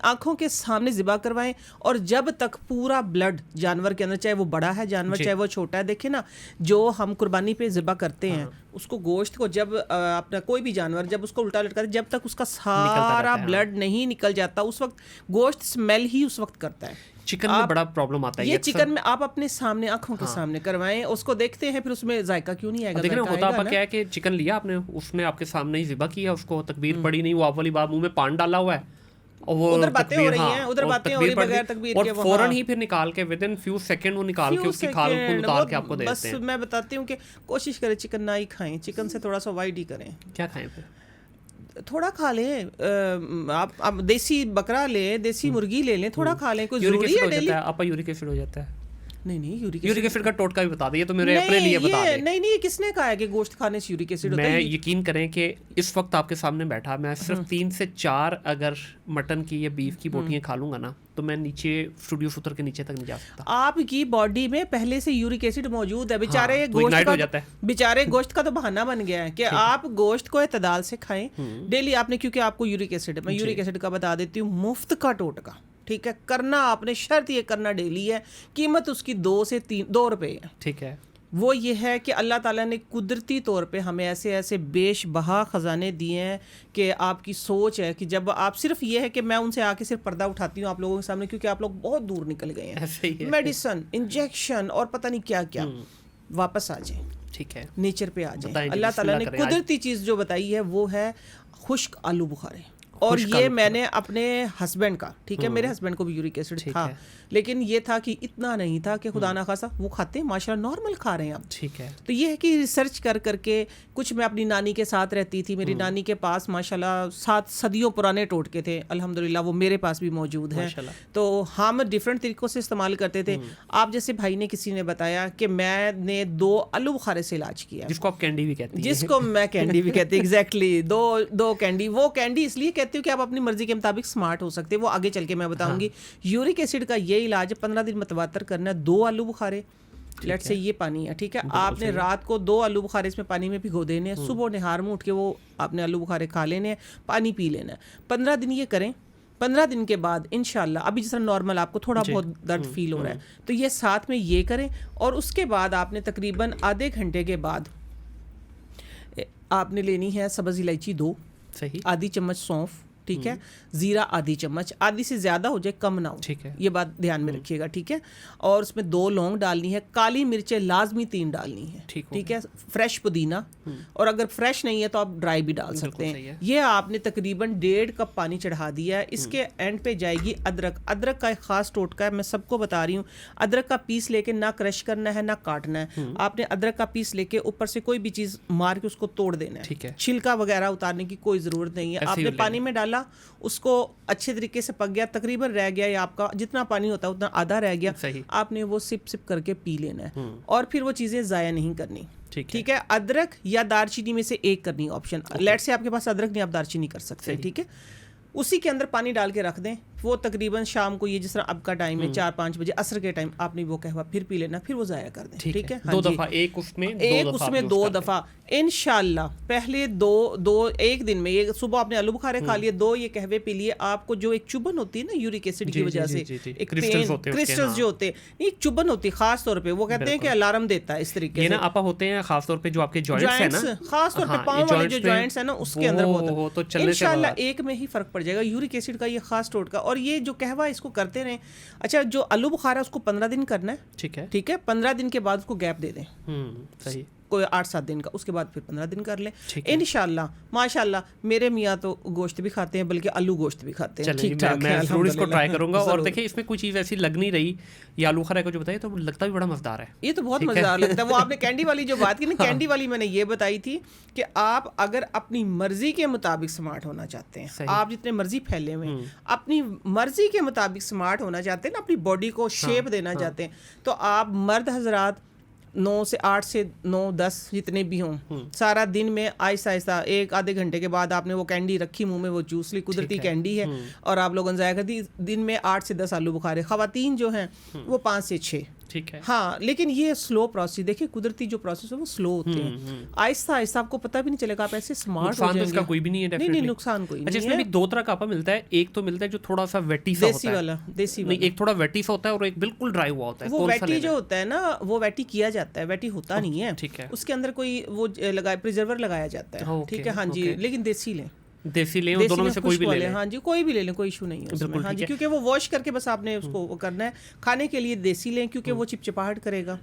आँखों के सामने ज़िबा करवाएं, और जब तक पूरा ब्लड जानवर के अंदर, चाहे वो बड़ा है जानवर, चाहे वो छोटा है, देखे ना, जो हम कुर्बानी पे ज़िबा करते हैं, उसको गोश्त को जब अपना कोई भी जानवर जब उसको उल्टा लटकाते, जब तक उसका सारा ब्लड नहीं निकल जाता, उस वक्त गोश्त स्मेल ही उस वक्त करता है। चिकन में बड़ा प्रॉब्लम आता है ये चिकन में आप अपने सामने, आंखों के सामने करवाएं, उसको देखते हैं, फिर उसमें जायका क्यों नहीं आएगा? देखना होता आपका क्या है कि चिकन लिया आपने, उसने आपके सामने ही ज़िबा किया, उसको तकबीर पड़ी नहीं, वो आप वाली बात, मुंह में पान डाला हुआ है, और वो उधर बातें हो रही हैं, उधर बातें हो रही बगैर तकबीर के, और फौरन ही फिर निकाल के विदिन फ्यू सेकंड वो निकाल के उसकी खाल को उतार के आपको देते हैं। बस मैं बताती हूँ कि कोशिश करें चिकन ना ही खाएं, चिकन से थोड़ा सा अवॉइड ही करें। क्या खाएं फिर? थोड़ा खा लें, आप देसी बकरा लें, देसी मुर्गी ले लें, थोड़ा खा लें, कोई जरूरी है डेली? आपका यूरिक एसिड हो जाता है? नहीं, यूरिक एसिड का टोटका भी बता दे, ये तो मेरे अपने लिए बता दे। नहीं, किसने कहा है कि गोश्त खाने से यूरिक एसिड होता है? मैं यकीन करें कि इस वक्त आपके सामने बैठा, मैं सिर्फ 3 से 4 अगर मटन की या बीफ की बोटियां खा लूंगा ना, तो मैं नीचे स्टूडियो से उतर के नीचे तक नहीं जा सकता। आपकी बॉडी में पहले से यूरिक एसिड मौजूद है। बेचारे गोश्त का तो बहाना बन गया है कि आप गोश्त को एतदाल से खाएं डेली आपने, क्योंकि आपको यूरिक एसिड है। मैं यूरिक एसिड का बता देती हूँ, मुफ्त का टोटका ठीक है, करना आपने शर्त ये करना डेली है, कीमत उसकी 2 से 2 रुपए है। ठीक है। वो ये है कि अल्लाह ताला ने कुदरती तौर पे हमें ऐसे ऐसे बेशबहा ख़जाने दिए हैं कि आपकी सोच है कि जब आप सिर्फ ये है कि मैं उनसे आके सिर्फ पर्दा उठाती हूँ आप लोगों के सामने, क्योंकि आप लोग बहुत दूर निकल गए हैं, मेडिसिन, इंजेक्शन और पता नहीं क्या क्या। वापस आ जाए, ठीक है, नेचर पे आ जाए। अल्लाह ताला ने कुदरती चीज़ जो बताई है वो है खुश्क आलू बुखारे, और ये मैंने अपने हस्बैंड का, ठीक है, मेरे हस्बैंड को भी यूरिक एसिड था, लेकिन ये था कि इतना नहीं था कि खुदा ना खासा वो खाते हैं, माशाल्लाह नॉर्मल खा रहे हैं अब। ठीक है। तो ये है कि रिसर्च कर करके कुछ, मैं अपनी नानी के साथ रहती थी, मेरी नानी के पास माशाल्लाह 7 सदियों पुराने टोटके थे, अल्हम्दुलिल्लाह वो मेरे पास भी मौजूद हैं। तो हम डिफरेंट तरीक़ों से इस्तेमाल करते थे। आप जैसे भाई ने किसी ने बताया कि मैंने 2 आलू बुखारे से इलाज किया, जिसको आप कैंडी भी कहते हैं, जिसको मैं कैंडी भी कहती हूँ, एग्जैक्टली, दो कैंडी। वो कैंडी इसलिए कहती हूँ कि आप अपनी मर्जी के मुताबिक स्मार्ट हो सकते हैं, वो आगे चल के मैं बताऊंगी। यूरिक एसिड का ये इलाज 15 दिन मतवातर करना है, 2 आलू बुखारे, लेट से ये पानी है, ठीक है, आपने रात को 2 आलू बुखारे इसमें पानी में भिगो देने हैं, सुबह निहार में उठ के वो आपने आलू बुखारे खा लेने हैं, पानी पी लेना है। 15 दिन ये करें। 15 दिन के बाद इंशाल्लाह, अभी जिस तरह नॉर्मल आपको थोड़ा बहुत दर्द फील हो रहा है, तो ये साथ में ये करें, और उसके बाद आपने तकरीबन आधे घंटे के बाद आपने लेनी है सब्ज़ इलायची 2, सही, आधी चम्मच सौंफ, ठीक है, जीरा आधी चम्मच, आधी से ज़्यादा हो जाए कम ना हो, ठीक है, ये बात ध्यान में रखिएगा, ठीक है। और उसमें 2 लौंग डालनी है, काली मिर्चें लाजमी 3 डालनी है, ठीक है, फ्रेश पुदीना, और अगर फ्रेश नहीं है तो आप ड्राई भी डाल सकते हैं। ये आपने तकरीबन 1.5 कप पानी चढ़ा दिया है। इसके एंड पे जाएगी अदरक। अदरक का एक ख़ास टोटका है, मैं सबको बता रही हूँ। अदरक का पीस लेके ना क्रश करना है ना काटना है, आपने अदरक का पीस लेके ऊपर से कोई भी चीज़ मार के उसको तोड़ देना है, ठीक है, छिलका वगैरह उतारने की कोई ज़रूरत नहीं है। आपने पानी में डाला, उसको अच्छे तरीके से पक गया, तकरीबन रह गया या आपका जितना पानी होता है उतना आधा रह गया, आपने वो सिप सिप करके पी लेना है, और फिर वो चीज़ें ज़ाया नहीं करनी, ठीक है। अदरक या दालचीनी में से एक करनी ऑप्शन, लेट से आपके पास अदरक नहीं, आप दालचीनी कर सकते हैं, ठीक है। उसी के अंदर पानी डाल के रख दें, वो तकरीबन शाम को, ये जिस तरह अब का टाइम है 4-5 बजे असर के टाइम, आपने वो कहवा फिर पी लेना, फिर वो ज़ाया कर दें, ठीक है। 2 दफ़ा, एक उसमें 2 दफ़ा इंशाल्लाह। पहले 1 दिन में, ये सुबह आपने आलू बुखारे खा लिए, 2 ये कहवे पी लिए, आपको जो एक चुभन होती है ना यूरिक एसिड की वजह से, एक क्रिस्टल्स जो होते हैं, एक चुभन होती है खास तौर पे, वो कहते हैं कि अलार्म देता है इस तरीके से, आपा होते हैं खास तौर पे जो आपके जॉइंट्स हैं ना, खास तौर पे पांव वाले जो जॉइंट्स हैं ना, उसके अंदर होता है। इंशाल्लाह एक में ही फर्क पड़ जाएगा। यूरिक एसिड का ये खास टोटका, और ये जो कहवा इसको करते रहें। अच्छा, जो आलू बुखारा है उसको 15 दिन करना है, ठीक है। 15 दिन के बाद उसको गैप दे दें, सही, कोई 8-7 दिन का, उसके बाद फिर 15 दिन कर लें इंशाल्लाह। माशाल्लाह, मेरे मियाँ तो गोश्त भी खाते हैं, बल्कि आलू गोश्त भी खाते हैं, ठीक ठाक। मैं जरूर इसको ट्राई करूंगा। और देखिए, इसमें कोई चीज़ ऐसी लग नहीं रही, ये आलू बुखारा को जो बताया तो लगता भी बड़ा मजेदार है, ये तो बहुत मजेदार लगता है। वो आपने कैंडी वाली जो बात की ना, कैंडी वाली मैंने ये बताई थी कि आप अगर अपनी मर्जी के मुताबिक स्मार्ट होना चाहते हैं, आप जितने मर्जी फैले हुए अपनी मर्जी के मुताबिक स्मार्ट होना चाहते हैं ना, अपनी बॉडी को शेप देना चाहते हैं, तो आप मर्द हजरात 9 से 8 से 9 10 जितने भी हों, सारा दिन में आहिस्ता आहिस्ता 1-आधे घंटे के बाद आपने वो कैंडी रखी मुंह में, वो चूस ली, कुदरती कैंडी है, और आप लोग ज़ाया कर दी। दिन में 8 से 10 आलू बुखारे। ख़वातीन जो हैं वो 5 से 6, ठीक है, हाँ। लेकिन ये स्लो प्रोसेस, देखिए कुदरती जो प्रोसेस है वो स्लो होते हैं, आहिस्ता आहिस्ता, आपको पता भी नहीं चलेगा, आप ऐसे स्मार्ट हो जाएंगे। इसका कोई भी नहीं है, नहीं, नुकसान कोई नहीं है। इसमें भी 2 तरह का मिलता है, एक तो मिलता है जो थोड़ा सा वेटी सा होता है, देसी वाला, एक थोड़ा वेटी सा होता है, और एक बिल्कुल ड्राई हुआ होता है। वो वेटी जो होता है ना, वो वेटी किया जाता है, वेटी होता नहीं है, ठीक है, उसके अंदर कोई वो प्रिजर्वर लगाया जाता है, ठीक है, हाँ जी। लेकिन देसी लें, दोनों में से कोई भी ले लें, हाँ जी, कोई भी ले लें, कोई इशू नहीं है उसमें, हाँ जी, क्योंकि वो वॉश करके बस आपने उसको वो करना है। खाने के लिए देसी लें, क्योंकि वो चिपचिपाहट करेगा,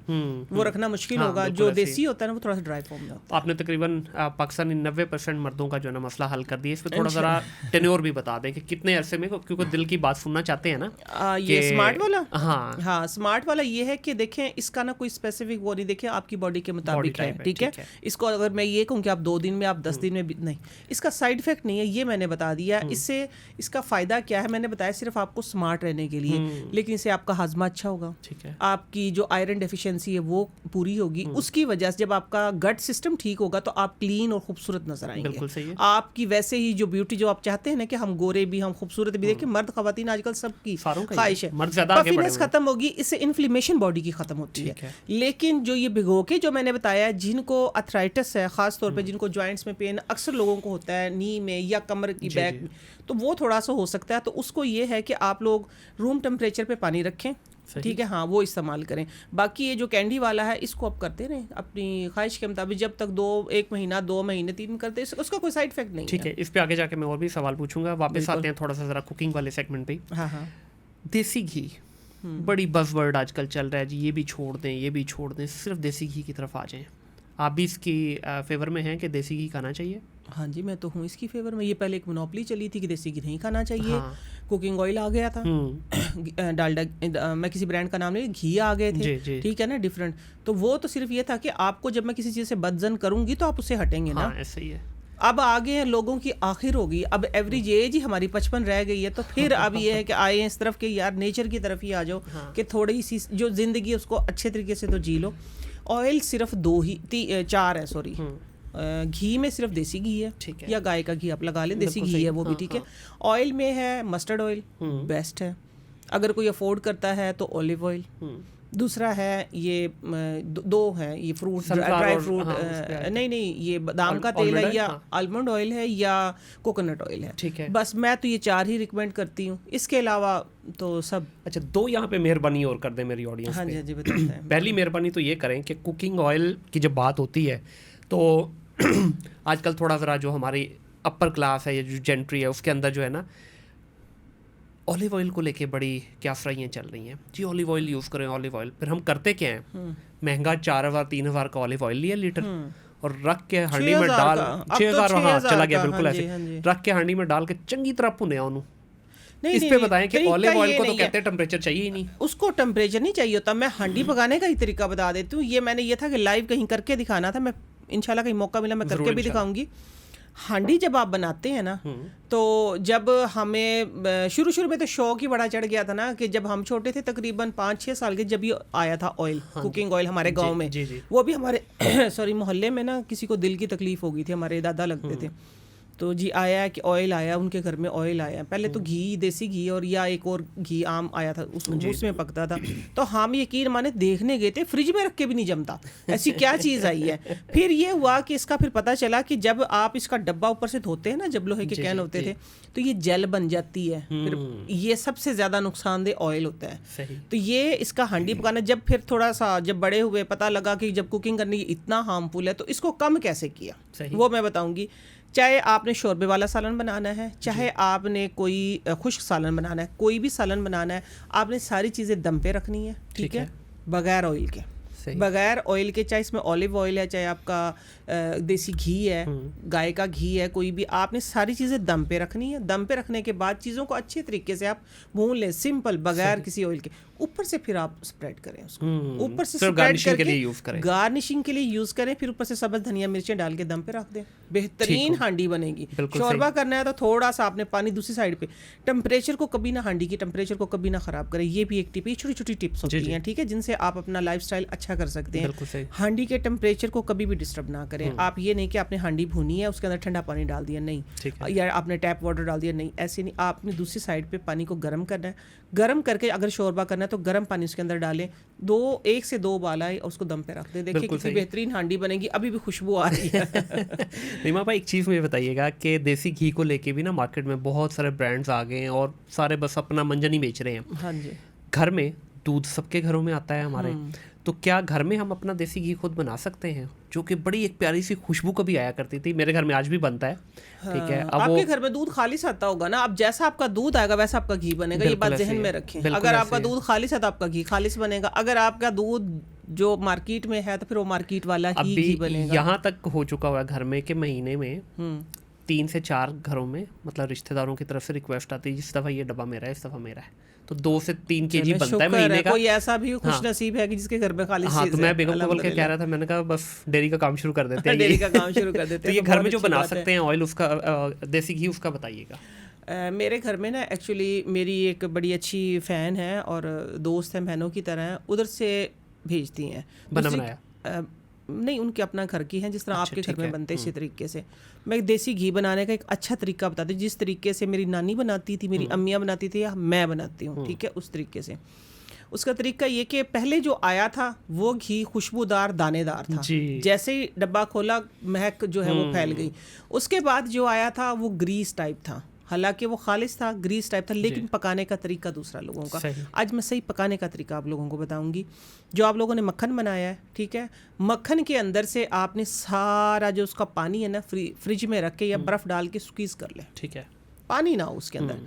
वो रखना मुश्किल होगा। जो देसी होता है ना, वो थोड़ा सा ड्राई फॉर्म में होता है। आपने तकरीबन पाकिस्तानी 90% मर्दों का जो है ना मसला हल कर दिया। इस पर थोड़ा ज़रा टेन्योर भी बता दें कि कितने अरसे में, क्योंकि दिल की बात सुनना चाहते हैं ना। ये स्मार्ट वाला, हाँ, स्मार्ट वाला ये है कि देखें, इसका ना कोई स्पेसिफिक वो नहीं, देखें आपकी बॉडी के मुताबिक है, ठीक है। इसको अगर मैं ये कहूँ कि आप 2 दिन में, आप 10 दिन में, नहीं, इसका साइड इफेक्ट नहीं है, ये मैंने बता दिया। इससे इसका फायदा क्या है मैंने बताया, सिर्फ आपको स्मार्ट रहने के लिए, लेकिन इससे आपका हाजमा अच्छा होगा, ठीक है, आपकी जो आयरन डेफिशिएंसी है वो पूरी होगी। उसकी वजह से जब आपका गट सिस्टम ठीक होगा तो आप क्लीन और खूबसूरत नजर आएंगे। बिल्कुल सही है। आपकी वैसे ही जो ब्यूटी जो आप चाहते हैं ना कि हम गोरे भी, हम खूबसूरत भी, देखिए मर्द खवातीन आजकल सबकी ख्वाहिश है, पफिनेस खत्म होगी, इससे इन्फ्लेमेशन बॉडी की खत्म होती है। लेकिन जो ये भिगो के जो मैंने बताया, जिनको अर्थराइटिस है, खास तौर पे जिनको जॉइंट्स में पेन अक्सर लोगों को होता है, नी में में या कमर की बैक में, तो वो थोड़ा सा हो सकता है। तो उसको ये है कि आप लोग रूम टेम्परेचर पे पानी रखें, ठीक है, हाँ वो इस्तेमाल करें। बाकी ये जो कैंडी वाला है इसको आप करते रहें अपनी ख्वाहिश के मुताबिक, जब तक 1 महीना 2 महीने 3 करते उसका कोई साइड इफेक्ट नहीं है। ठीक है, इस पे आगे जाके मैं और भी सवाल पूछूंगा। वापस आते हैं थोड़ा सा जरा कुकिंग वाले सेगमेंट पे। हाँ हाँ, देसी घी बड़ी बज़वर्ड आजकल चल रहा है जी, ये भी छोड़ दें ये भी छोड़ दें, सिर्फ देसी घी की तरफ आ जाएं। आप भी इसकी फेवर में हैं कि देसी घी खाना चाहिए? हाँ जी, मैं तो हूँ इसकी फेवर में। ये पहले एक मोनोपली चली थी कि देसी घी नहीं खाना चाहिए। हाँ। कुकिंग ऑयल आ गया था, डालडा, मैं किसी ब्रांड का नाम नहीं, घी आ गए थे, ठीक है ना, डिफरेंट। तो वो तो सिर्फ ये था कि आपको जब मैं किसी चीज़ से बदजन करूंगी तो आप उससे हटेंगे ना। हाँ, ऐसे ही है। अब आगे हैं लोगों की आखिर होगी, अब एवरेज एज ही हमारी 55 रह गई है, तो फिर अब ये है कि आए इस तरफ के यार नेचर की तरफ ही आ जाओ। हाँ। कि थोड़ी सी जो ज़िंदगी है उसको अच्छे तरीके से तो जी लो। ऑयल सिर्फ 4 है, सॉरी, घी में सिर्फ देसी घी है, ठीक है, या गाय का घी आप लगा लें, देसी घी है वो भी ठीक है। ऑयल में है मस्टर्ड ऑयल बेस्ट है, अगर कोई अफोर्ड करता है तो ऑलिव ऑयल। दूसरा है ये 2 है ये फ्रूट, ड्राई फ्रूट, नहीं ये बादाम का तेल है, या आलमंड ऑयल है, या कोकोनट ऑयल है, ठीक है। बस मैं तो ये 4 ही रिकमेंड करती हूँ, इसके अलावा तो सब। अच्छा, 2 यहाँ पे मेहरबानी और कर दें मेरी ऑडियंस पे। हाँ जी बताते हैं। पहली मेहरबानी तो ये करें कि कुकिंग ऑयल की जब बात होती है तो आजकल थोड़ा ज़रा जो हमारी अपर क्लास है या जो जेंट्री है उसके अंदर जो है ना, ऑलिव ऑयल को लेके बड़ी क्या फ्राइयाँ चल रही हैं जी, ऑलिव ऑयल यूज़ करें ऑलिव ऑयल। फिर हम करते क्या हैं, महंगा 4000-3000 का ऑलिव ऑयल लिया लीटर, और रख के हांडी में डाल 6000, हाँ चला गया बिल्कुल ऐसे, रख के हांडी में डाल के चंगी तरह भुने उन्हों। इस पे बताएं कि ऑलिव ऑयल को तो कहते हैं टेम्परेचर चाहिए ही नहीं, उसको टेम्परेचर नहीं चाहिए होता। मैं हांडी पकाने का ही तरीका बता देती हूँ। ये मैंने ये था कि लाइव कहीं करके दिखाना था, मैं इंशाल्लाह कहीं मौका मिला मैं करके भी दिखाऊंगी। हांडी जब आप बनाते हैं ना, तो जब हमें शुरू में तो शौक ही बड़ा चढ़ गया था ना, कि जब हम छोटे थे तकरीबन 5-6 साल के, जब ये आया था ऑयल, कुकिंग ऑयल हमारे गांव में, वो भी हमारे सॉरी मोहल्ले में ना किसी को दिल की तकलीफ हो गई थी, हमारे दादा लगते थे, तो जी आया कि ऑयल आया, उनके घर में ऑयल आया। पहले तो घी, देसी घी और या एक और घी आम आया था, उसमें पकता था। तो हम यकीन माने देखने गए थे, फ्रिज में रख के भी नहीं जमता, ऐसी क्या चीज़ आई है। फिर ये हुआ कि इसका फिर पता चला कि जब आप इसका डब्बा ऊपर से धोते हैं ना, जब लोहे के कैन होते थे, तो ये जेल बन जाती है। फिर ये सबसे ज़्यादा नुकसानदेह ऑयल होता है। तो ये इसका हांडी पकाना, जब फिर थोड़ा सा जब बड़े हुए पता लगा कि जब कुकिंग करनी इतना हार्मफुल है, तो इसको कम कैसे किया वो मैं बताऊँगी। चाहे आपने शोरबे वाला सालन बनाना है, चाहे आपने कोई खुश्क सालन बनाना है, कोई भी सालन बनाना है, आपने सारी चीज़ें दम पे रखनी है, ठीक है, बगैर ऑयल के। बगैर ऑयल के, चाहे इसमें ऑलिव ऑयल है, चाहे आपका देसी घी है, गाय का घी है, कोई भी, आपने सारी चीज़ें दम पे रखनी है। दम पे रखने के बाद चीज़ों को अच्छे तरीके से आप भून लें, सिंपल, बगैर किसी ऑयल के। ऊपर से फिर आप स्प्रेड करें उसको, ऊपर से स्प्रेड करके गार्निशिंग के लिए यूज़ करें। फिर ऊपर से सब्ज़ धनिया मिर्चें डाल के दम पे रख दें, बेहतरीन हांडी बनेगी। शोरबा करना है तो थोड़ा सा आपने पानी दूसरी साइड पे, टेम्परेचर को कभी ना, हांडी की टेम्परेचर को कभी ना ख़राब करें। ये भी एक टिप, छोटी छोटी टिप्स होती हैं, ठीक है, जिनसे आप अपना लाइफस्टाइल अच्छा कर सकते हैं। हांडी के टेम्परेचर को कभी भी डिस्टर्ब ना करें। आप ये नहीं कि आपने हांडी भूनी है उसके अंदर ठंडा पानी डाल दिया, नहीं, या आपने टैप वाटर डाल दिया, नहीं, ऐसे नहीं। आपने दूसरी साइड पे पानी को गर्म करना है, गर्म करके अगर शोरबा करना है तो गर्म पानी उसके अंदर डालें, 1 से 2 उबाल आए और उसको दम पे रख दें। देखिए कितनी बेहतरीन हांडी बनेगी। अभी भी खुशबू आ रही है। रीमा भाई, एक चीज़ मुझे बताइएगा कि देसी घी को लेके भी ना मार्केट में बहुत सारे ब्रांड्स आ गए हैं और सारे बस अपना मंजन ही बेच रहे हैं। हाँ जी, घर में दूध सबके घरों में आता है हमारे, तो क्या घर में हम अपना देसी घी खुद बना सकते हैं, जो कि बड़ी एक प्यारी सी खुशबू कभी आया करती थी, मेरे घर में आज भी बनता है। हाँ, ठीक है, अब आपके घर में दूध खालिस आता होगा ना, अब जैसा आपका दूध आएगा वैसा आपका घी बनेगा, ये बात ज़हन में रखें। अगर आपका दूध खालिस है तो आपका घी खालिस बनेगा, अगर आपका दूध जो मार्केट में है तो फिर वो मार्केट वाला ही घी बनेगा। यहाँ तक हो चुका हुआ घर में कि महीने में 3 से 4 घरों में, मतलब रिश्तेदारों की तरफ से रिक्वेस्ट आती है, इस दफ़ा ये डब्बा मेरा है, इस दफ़ा मेरा है, तो 2 से 3 केजी बनता है महीने का। कोई ऐसा भी खुश नसीब है कि जिसके घर में खाली चीज़ है। तो मैं बेगम को बोल के कह रहा था, मैंने कहा बस डेयरी का काम शुरू कर देते हैं। डेयरी का काम शुरू कर देते हैं। तो ये घर में जो बना सकते हैं ऑयल, उसका देसी घी, उसका बताइएगा। मेरे घर में ना एक्चुअली मेरी एक बड़ी अच्छी फ़ैन है और दोस्त है, बहनों की तरह, उधर से भेजती हैं। बना बनाया नहीं, उनके अपना घर की है, जिस तरह आपके घर में बनते हैं इसी तरीके से। मैं देसी घी बनाने का एक अच्छा तरीका बताती हूँ, जिस तरीके से मेरी नानी बनाती थी, मेरी अम्मियाँ बनाती थी, या मैं बनाती हूँ, ठीक है, उस तरीके से। उसका तरीका ये कि पहले जो आया था वो घी खुशबूदार दानेदार था, जैसे ही डब्बा खोला महक जो है वो फैल गई। उसके बाद जो आया था वो ग्रीस टाइप था, हालांकि वो खालिश था, ग्रीस टाइप था, लेकिन पकाने का तरीका दूसरा लोगों का। आज मैं सही पकाने का तरीका आप लोगों को बताऊंगी। जो आप लोगों ने मक्खन बनाया है, ठीक है, मक्खन के अंदर से आपने सारा जो उसका पानी है ना फ्रिज में रख के या बर्फ डाल के स्क्वीज कर ले, ठीक है, पानी ना हो उसके अंदर,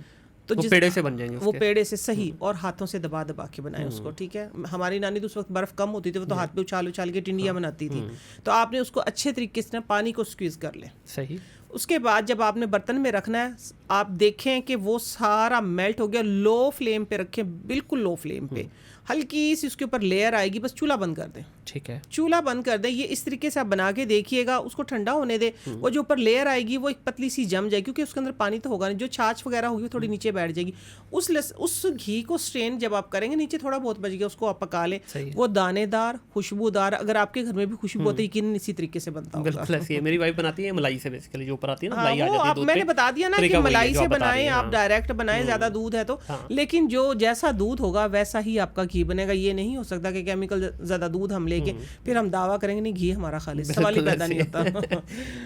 तो वो पेड़े से बन जाएंगे, वो पेड़े से सही, और हाथों से दबा दबा के बनाए उसको, ठीक है। हमारी नानी तो उस वक्त बर्फ कम होती थी, वो तो हाथ पे उछाल उछाल के टिंडियाँ बनाती थी, तो आपने उसको अच्छे तरीके से पानी को स्क्वीज कर ले। सही। उसके बाद जब आपने बर्तन में रखना है, आप देखें कि वो सारा मेल्ट हो गया, लो फ्लेम पे रखें, बिल्कुल लो फ्लेम पे, हल्की सी उसके ऊपर लेयर आएगी, बस चूल्हा बंद कर दें, ठीक है, चूल्हा बंद कर दें। ये इस तरीके से आप बना के देखिएगा, उसको ठंडा होने दे, वो जो ऊपर लेयर आएगी वो एक पतली सी जम जाएगी, क्योंकि उसके अंदर पानी तो होगा नहीं, जो छाछ वगैरह होगी वो थोड़ी नीचे बैठ जाएगी। उस घी को स्ट्रेन जब आप करेंगे, नीचे थोड़ा बहुत बच गया, उसको आप पका लें, वो दानेदार खुशबूदार, अगर आपके घर में भी खुशबू होती है, यकीनन इसी तरीके से बनता होगा। बिल्कुल ऐसी है, मेरी वाइफ बनाती है मलाई से, बेसिकली जो ऊपर आती है ना मलाई आ जाती है दूध पे। मैंने बता दिया ना कि मलाई से बनाएं आप, डायरेक्ट बनाएं, ज्यादा दूध है तो, लेकिन जो जैसा दूध होगा वैसा ही आपका घी बनेगा। ये नहीं हो सकता कि केमिकल ज्यादा दूध हम लेके फिर हम दावा करेंगे नहीं घी हमारा खालिश, सवाल ही पैदा नहीं होता।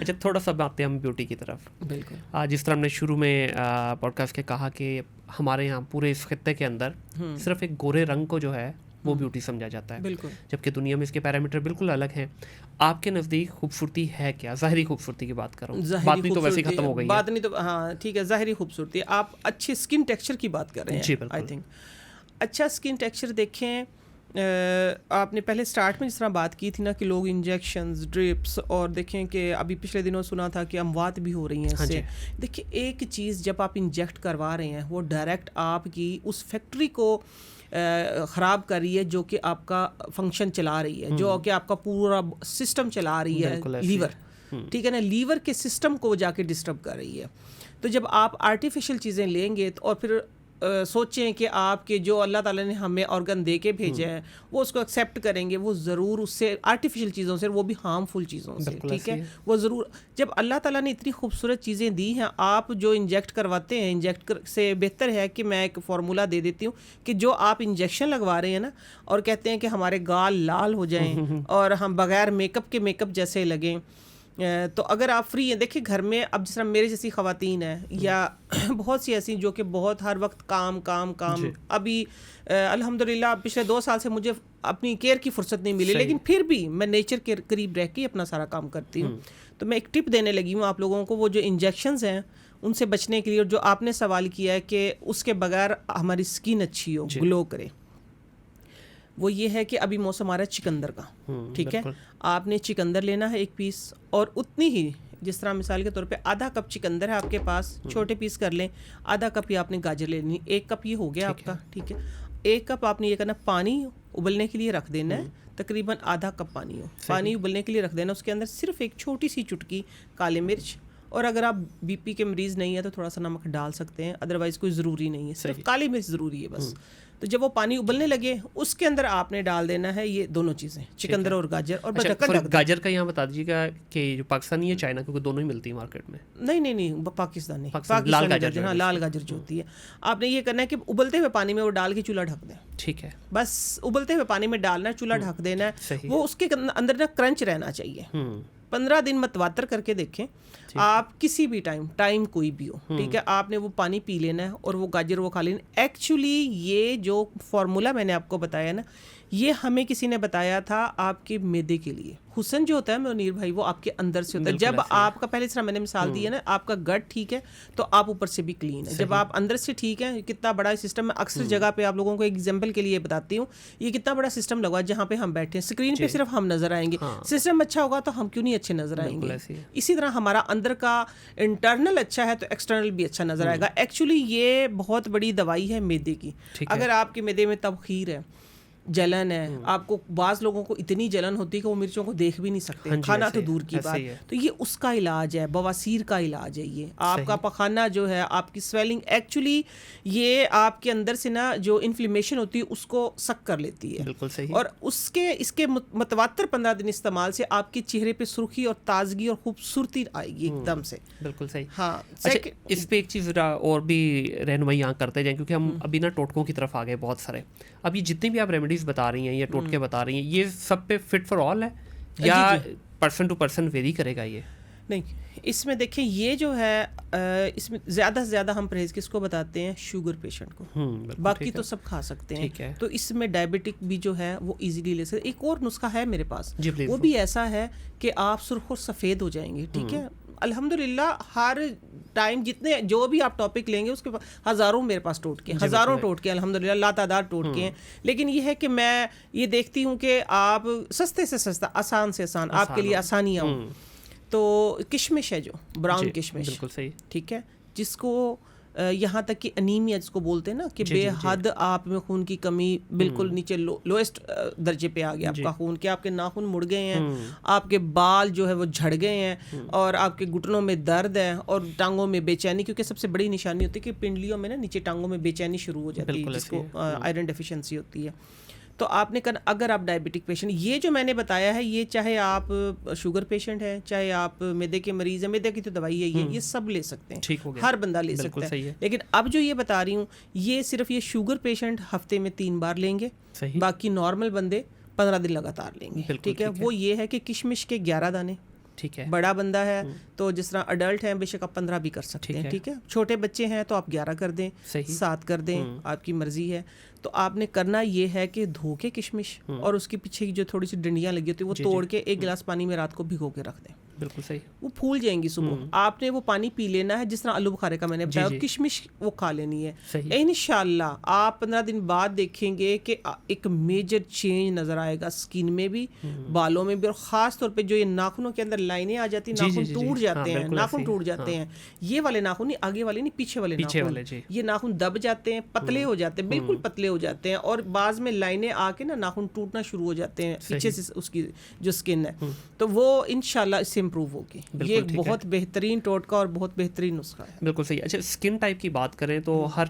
अच्छा, थोड़ा सा आते हैं हम ब्यूटी की तरफ। बिल्कुल, जिस तरह हमने शुरू में पॉडकास्ट के कहा कि हमारे यहाँ पूरे इस खित्ते के अंदर सिर्फ एक गोरे रंग को जो है वो ब्यूटी समझा जाता है, बिल्कुल, जबकि दुनिया में इसके पैरामीटर बिल्कुल अलग हैं। आपके नज़दीक खूबसूरती है क्या? ज़ाहिरी खूबसूरती की बात करूँ, बातनी तो वैसे ही खत्म हो गई है, बातनी तो हाँ ठीक है, ज़ाहिरी खूबसूरती। आप अच्छे स्किन टेक्सचर की बात कर रहे हैं, आई थिंक अच्छा स्किन टेक्सचर देखें। आपने पहले स्टार्ट में जिस तरह बात की थी ना कि लोग इंजेक्शंस, ड्रिप्स, और देखें कि अभी पिछले दिनों सुना था कि अमवात भी हो रही हैं इससे। देखिए, एक चीज़ जब आप इंजेक्ट करवा रहे हैं वो डायरेक्ट आपकी उस फैक्ट्री को ख़राब कर रही है जो कि आपका फंक्शन चला रही है, जो कि आपका पूरा सिस्टम चला रही है, लीवर, ठीक है ना, लीवर के सिस्टम को जाके डिस्टर्ब कर रही है। तो जब आप आर्टिफिशियल चीज़ें लेंगे तो, और फिर सोचें कि आपके जो अल्लाह ताला ने हमें ऑर्गन दे के भेजे हैं वो उसको एक्सेप्ट करेंगे, वो ज़रूर उससे आर्टिफिशियल चीज़ों से, वो भी हार्मफुल चीज़ों से, ठीक है, वो ज़रूर। जब अल्लाह ताला ने इतनी खूबसूरत चीज़ें दी हैं, आप जो इंजेक्ट करवाते हैं, से बेहतर है कि मैं एक फार्मूला दे देती हूँ कि जो आप इंजेक्शन लगवा रहे हैं ना और कहते हैं कि हमारे गाल लाल हो जाएं और हम बगैर मेकअप के मेकअप जैसे लगें, तो अगर आप फ्री हैं, देखिए घर में अब जिस तरह मेरे जैसी ख़वातीन है या बहुत सी ऐसी जो कि बहुत हर वक्त काम काम काम, अभी अल्हम्दुलिल्लाह पिछले 2 साल से मुझे अपनी केयर की फुर्सत नहीं मिली, लेकिन फिर भी मैं नेचर के करीब रह के अपना सारा काम करती हूँ। तो मैं एक टिप देने लगी हूँ आप लोगों को, वो जो इंजेक्शंस हैं उनसे बचने के लिए, और जो आपने सवाल किया है कि उसके बगैर हमारी स्किन अच्छी हो, ग्लो करे, वो ये है कि अभी मौसम आ रहा है चिकंदर का, ठीक है, आपने चिकंदर लेना है 1 पीस, और उतनी ही, जिस तरह मिसाल के तौर पे आधा कप चिकंदर है आपके पास, छोटे पीस कर लें, आधा कप ही आपने गाजर लेनी, 1 कप ये हो गया आपका, ठीक है। 1 कप आपने ये करना, पानी उबलने के लिए रख देना है, तकरीबन आधा कप पानी हो, पानी उबलने के लिए रख देना, उसके अंदर सिर्फ एक छोटी सी चुटकी काली मिर्च, और अगर आप बीपी के मरीज़ नहीं है तो थोड़ा सा नमक डाल सकते हैं, अदरवाइज़ कोई ज़रूरी नहीं है, सिर्फ काली मिर्च ज़रूरी है बस। तो जब वो पानी उबलने लगे उसके अंदर आपने डाल देना है ये दोनों चीज़ें, चिकंदर और गाजर, और अच्छा, गाजर का यहाँ बता दीजिएगा कि जो पाकिस्तानी है चाइना, क्योंकि दोनों ही मिलती है मार्केट में। नहीं पाकिस्तानी लाल गाजर, हाँ लाल गाजर जो होती है, आपने ये करना है कि उबलते हुए पानी में वो डाल के चूल्हा ढक दें, ठीक है, बस उबलते हुए पानी में डालना है, चूल्हा ढक देना है, वो उसके अंदर ना क्रंच रहना चाहिए। 15 दिन मतवातर करके देखें आप, किसी भी टाइम कोई भी हो, ठीक है, आपने वो पानी पी लेना है और वो गाजर वो खा लेना। एक्चुअली ये जो फार्मूला मैंने आपको बताया ना, ये हमें किसी ने बताया था आपके मैदे के लिए। हुसन जो होता है मुनीर भाई, वो आपके अंदर से होता है। जब आपका, पहले तरह मैंने मिसाल दी है ना, आपका गट ठीक है तो आप ऊपर से भी क्लीन है, जब आप अंदर से ठीक है। कितना बड़ा सिस्टम है, अक्सर जगह पे आप लोगों को एग्जाम्पल के लिए बताती हूँ, ये कितना बड़ा सिस्टम लगा जहाँ पे हम बैठे हैं, स्क्रीन पे सिर्फ हम नजर आएंगे, सिस्टम अच्छा होगा तो हम क्यों नहीं अच्छे नजर आएंगे। इसी तरह हमारा अंदर का इंटरनल अच्छा है तो एक्सटर्नल भी अच्छा नजर आएगा। एक्चुअली ये बहुत बड़ी दवाई है मैदे की। अगर आपके मैदे में तबखीर है, जलन है, आपको बाज़ लोगों को इतनी जलन होती है कि वो मिर्चों को देख भी नहीं सकते, हाँ जी, खाना ऐसे तो दूर की ऐसे बात। ही है। तो ये उसका इलाज है, बवासीर का इलाज है ये। आपका पखाना जो है, आपकी स्वेलिंग, एक्चुअली ये आपके अंदर से ना जो इन्फ्लेमेशन होती है उसको सक कर लेती है। बिल्कुल सही। और उसके इसके मतवातर 15 दिन इस्तेमाल से आपके चेहरे पे सुर्खी और ताजगी और खूबसूरती आएगी एकदम से। बिल्कुल सही। हाँ, अच्छा, इस पे एक चीज़ और भी रहनुमाई यहाँ करते जाएं, क्योंकि हम अभी ना टोटकों की तरफ आ गए बहुत सारे। अब ये जितनी भी आप रेमेडीज़ बता रही हैं या टोटके बता रही हैं, ये सब पे फिट फॉर ऑल है या पर्सन टू पर्सन वेरी करेगा ये? नहीं, इसमें देखें ये जो है इसमें ज़्यादा से ज़्यादा हम परहेज़ किसको बताते हैं? शुगर पेशेंट को। बाकी तो सब खा सकते हैं। तो इसमें डायबिटिक भी जो है वो इजीली ले सकते। एक और नुस्खा है मेरे पास, वो भी ऐसा है कि आप सुर्ख और सफ़ेद हो जाएंगे। ठीक है, अल्हम्दुलिल्लाह हर टाइम जितने जो भी आप टॉपिक लेंगे उसके हज़ारों मेरे पास टोटके, हज़ारों टोटके अल्हम्दुलिल्लाह लातादार टोटके हैं। लेकिन ये है कि मैं ये देखती हूँ कि आप सस्ते से सस्ता, आसान से आसान, आपके लिए आसानियाँ हों। तो किशमिश है जो ब्राउन किशमिश, बिल्कुल सही, ठीक है, जिसको यहाँ तक कि अनीमिया जिसको बोलते हैं ना कि बेहद आप में खून की कमी, बिल्कुल नीचे लोएस्ट दर्जे पे आ गया आपका खून, कि आपके नाखून मुड़ गए हैं, आपके बाल जो है वो झड़ गए हैं, और आपके घुटनों में दर्द है और टांगों में बेचैनी, क्योंकि सबसे बड़ी निशानी होती है कि पिंडलियों में ना नीचे टांगों में बेचैनी शुरू हो जाती है, जिसको आयरन डेफिशिएंसी होती है। तो आपने कर, अगर आप डायबिटिक पेशेंट, ये जो मैंने बताया है, ये चाहे आप शुगर पेशेंट है, चाहे आप मैदे के मरीज़ हैं, मैदे की तो दवाई है ये सब ले सकते हैं, ठीक हो गया, हर बंदा ले सकता है। लेकिन अब जो ये बता रही हूँ, ये सिर्फ ये शुगर पेशेंट हफ्ते में 3 बार लेंगे, बाकी नॉर्मल बंदे 15 दिन लगातार लेंगे। ठीक है, वो ये है कि किशमिश के 11 दाने, ठीक है, बड़ा बंदा है तो जिस तरह अडल्ट हैं बेशक आप 15 भी कर सकते हैं। ठीक है, छोटे बच्चे हैं तो आप 11 कर दें, 7 कर दें, आपकी मर्जी है। तो आपने करना ये है कि धो के किशमिश और उसके पीछे की जो थोड़ी सी डंडियाँ लगी होती है वो तोड़ के 1 गिलास पानी में रात को भिगो के रख दें। बिल्कुल सही, वो फूल जाएंगी सुबह। आपने वो पानी पी लेना है, जिस तरह आलू बुखारे का मैंने बताया, किशमिश वो खा लेनी है। इंशाल्लाह आप 15 दिन बाद देखेंगे कि एक मेजर चेंज नजर आएगा, स्किन में भी, बालों में भी, और खास तौर पे जो ये नाखूनों के अंदर लाइनें आ जाती हैं, नाखून टूट जाते हैं, नाखून टूट जाते हैं, ये वाले नाखून नहीं, आगे वाले नहीं, पीछे वाले नाखून, ये नाखून दब जाते हैं, पतले हो जाते हैं, बिल्कुल पतले हो जाते हैं, और बाज में लाइनें आके ना नाखून टूटना शुरू हो जाते हैं पीछे से, उसकी जो स्किन है, तो वो इंशाल्लाह इससे इम्प्रूव होगी। ये एक बहुत बेहतरीन टोटका और बहुत बेहतरीन नुस्खा है। बिल्कुल सही। अच्छा, स्किन टाइप की बात करें तो हर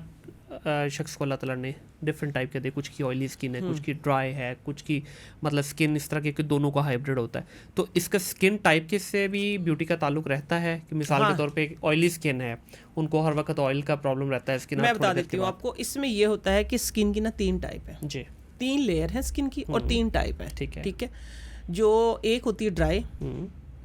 शख्स को अल्लाह ताला ने डिफरेंट टाइप के दे, कुछ की ऑयली स्किन है, कुछ की ड्राई है, कुछ की मतलब स्किन इस तरह के दोनों का हाइब्रिड होता है। तो इसका स्किन टाइप के से भी ब्यूटी का ताल्लुक रहता है कि मिसाल के तौर पे ऑयली स्किन है, उनको हर वक्त ऑयल का प्रॉब्लम रहता है स्किन। मैं बता देती हूँ आपको, इसमें ये होता है कि स्किन की ना 3 टाइप है जी, 3 लेयर है स्किन की और 3 टाइप है। ठीक है, जो एक होती है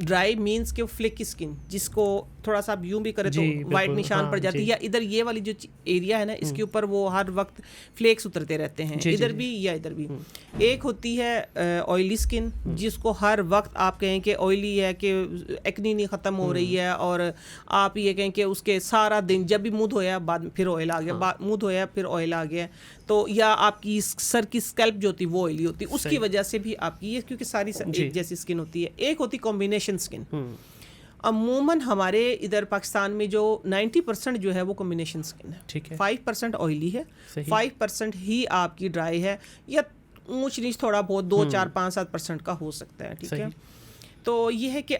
ड्राई मीन्स के फ्लेकी स्किन, जिसको थोड़ा सा आप यूं भी करें तो वाइट निशान पड़ जाती है, या इधर ये वाली जो एरिया है ना इसके ऊपर वो हर वक्त फ्लेक्स उतरते रहते हैं, इधर भी या इधर भी। एक होती है ऑयली स्किन, जिसको हर वक्त आप कहें कि ऑयली है, कि एक्नी नहीं ख़त्म हो रही है, और आप ये कहें कि उसके सारा दिन जब भी मुंह धोया बाद में फिर ऑयल आ गया, मुंह धोया फिर ऑयल आ गया, तो या आपकी सर की स्कैल्प जो होती है वो ऑयली होती है, उसकी वजह से भी आपकी ये, क्योंकि सारी एक जैसी स्किन होती है। एक होती कॉम्बिनेशन स्किन, अमूमन हमारे इधर पाकिस्तान में जो 90% जो है वो कॉम्बिनेशन स्किन है। ठीक है, 5% ऑयली है, 5% ही आपकी ड्राई है, या ऊंच नीच थोड़ा बहुत 2, 4, 5, 7% का हो सकता है। ठीक है, तो ये है कि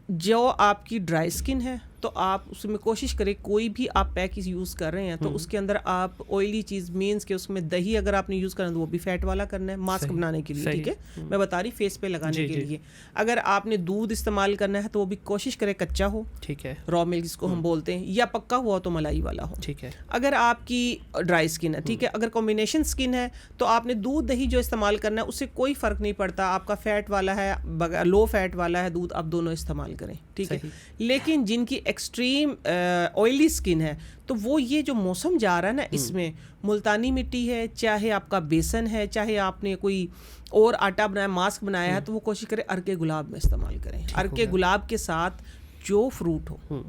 जो आपकी ड्राई स्किन है तो आप उसमें कोशिश करें, कोई भी आप पैक यूज़ कर रहे हैं तो उसके अंदर आप ऑयली चीज़ मीन्स के उसमें दही अगर आपने यूज़ करना है तो वो भी फैट वाला करना है, मास्क बनाने के लिए। ठीक है, मैं बता रही फेस पे लगाने के लिए। अगर आपने दूध इस्तेमाल करना है तो वो भी कोशिश करें कच्चा हो, ठीक है, रॉ मिल्क जिसको हम बोलते हैं, या पक्का हुआ तो मलाई वाला हो। ठीक है, अगर आपकी ड्राई स्किन है, ठीक है, अगर कॉम्बिनेशन स्किन है तो आपने दूध दही जो इस्तेमाल करना है उससे कोई फ़र्क नहीं पड़ता, आपका फैट वाला है लो फैट वाला है दूध, आप दोनों इस्तेमाल करें। ठीक है, लेकिन जिनकी एक्सट्रीम ऑयली स्किन है तो वो ये जो मौसम जा रहा है ना, इसमें मुल्तानी मिट्टी है, चाहे आपका बेसन है, चाहे आपने कोई और आटा बनाया, मास्क बनाया है, तो वो कोशिश करें अर्के गुलाब में इस्तेमाल करें। अर्के गुलाब के साथ जो फ्रूट हो,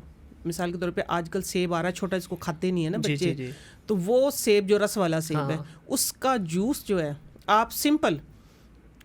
मिसाल के तौर पे आजकल सेब आ रहा है छोटा, जिसको खाते नहीं है ना बच्चे, तो वो सेब जो रस वाला सेब है उसका जूस जो है आप सिंपल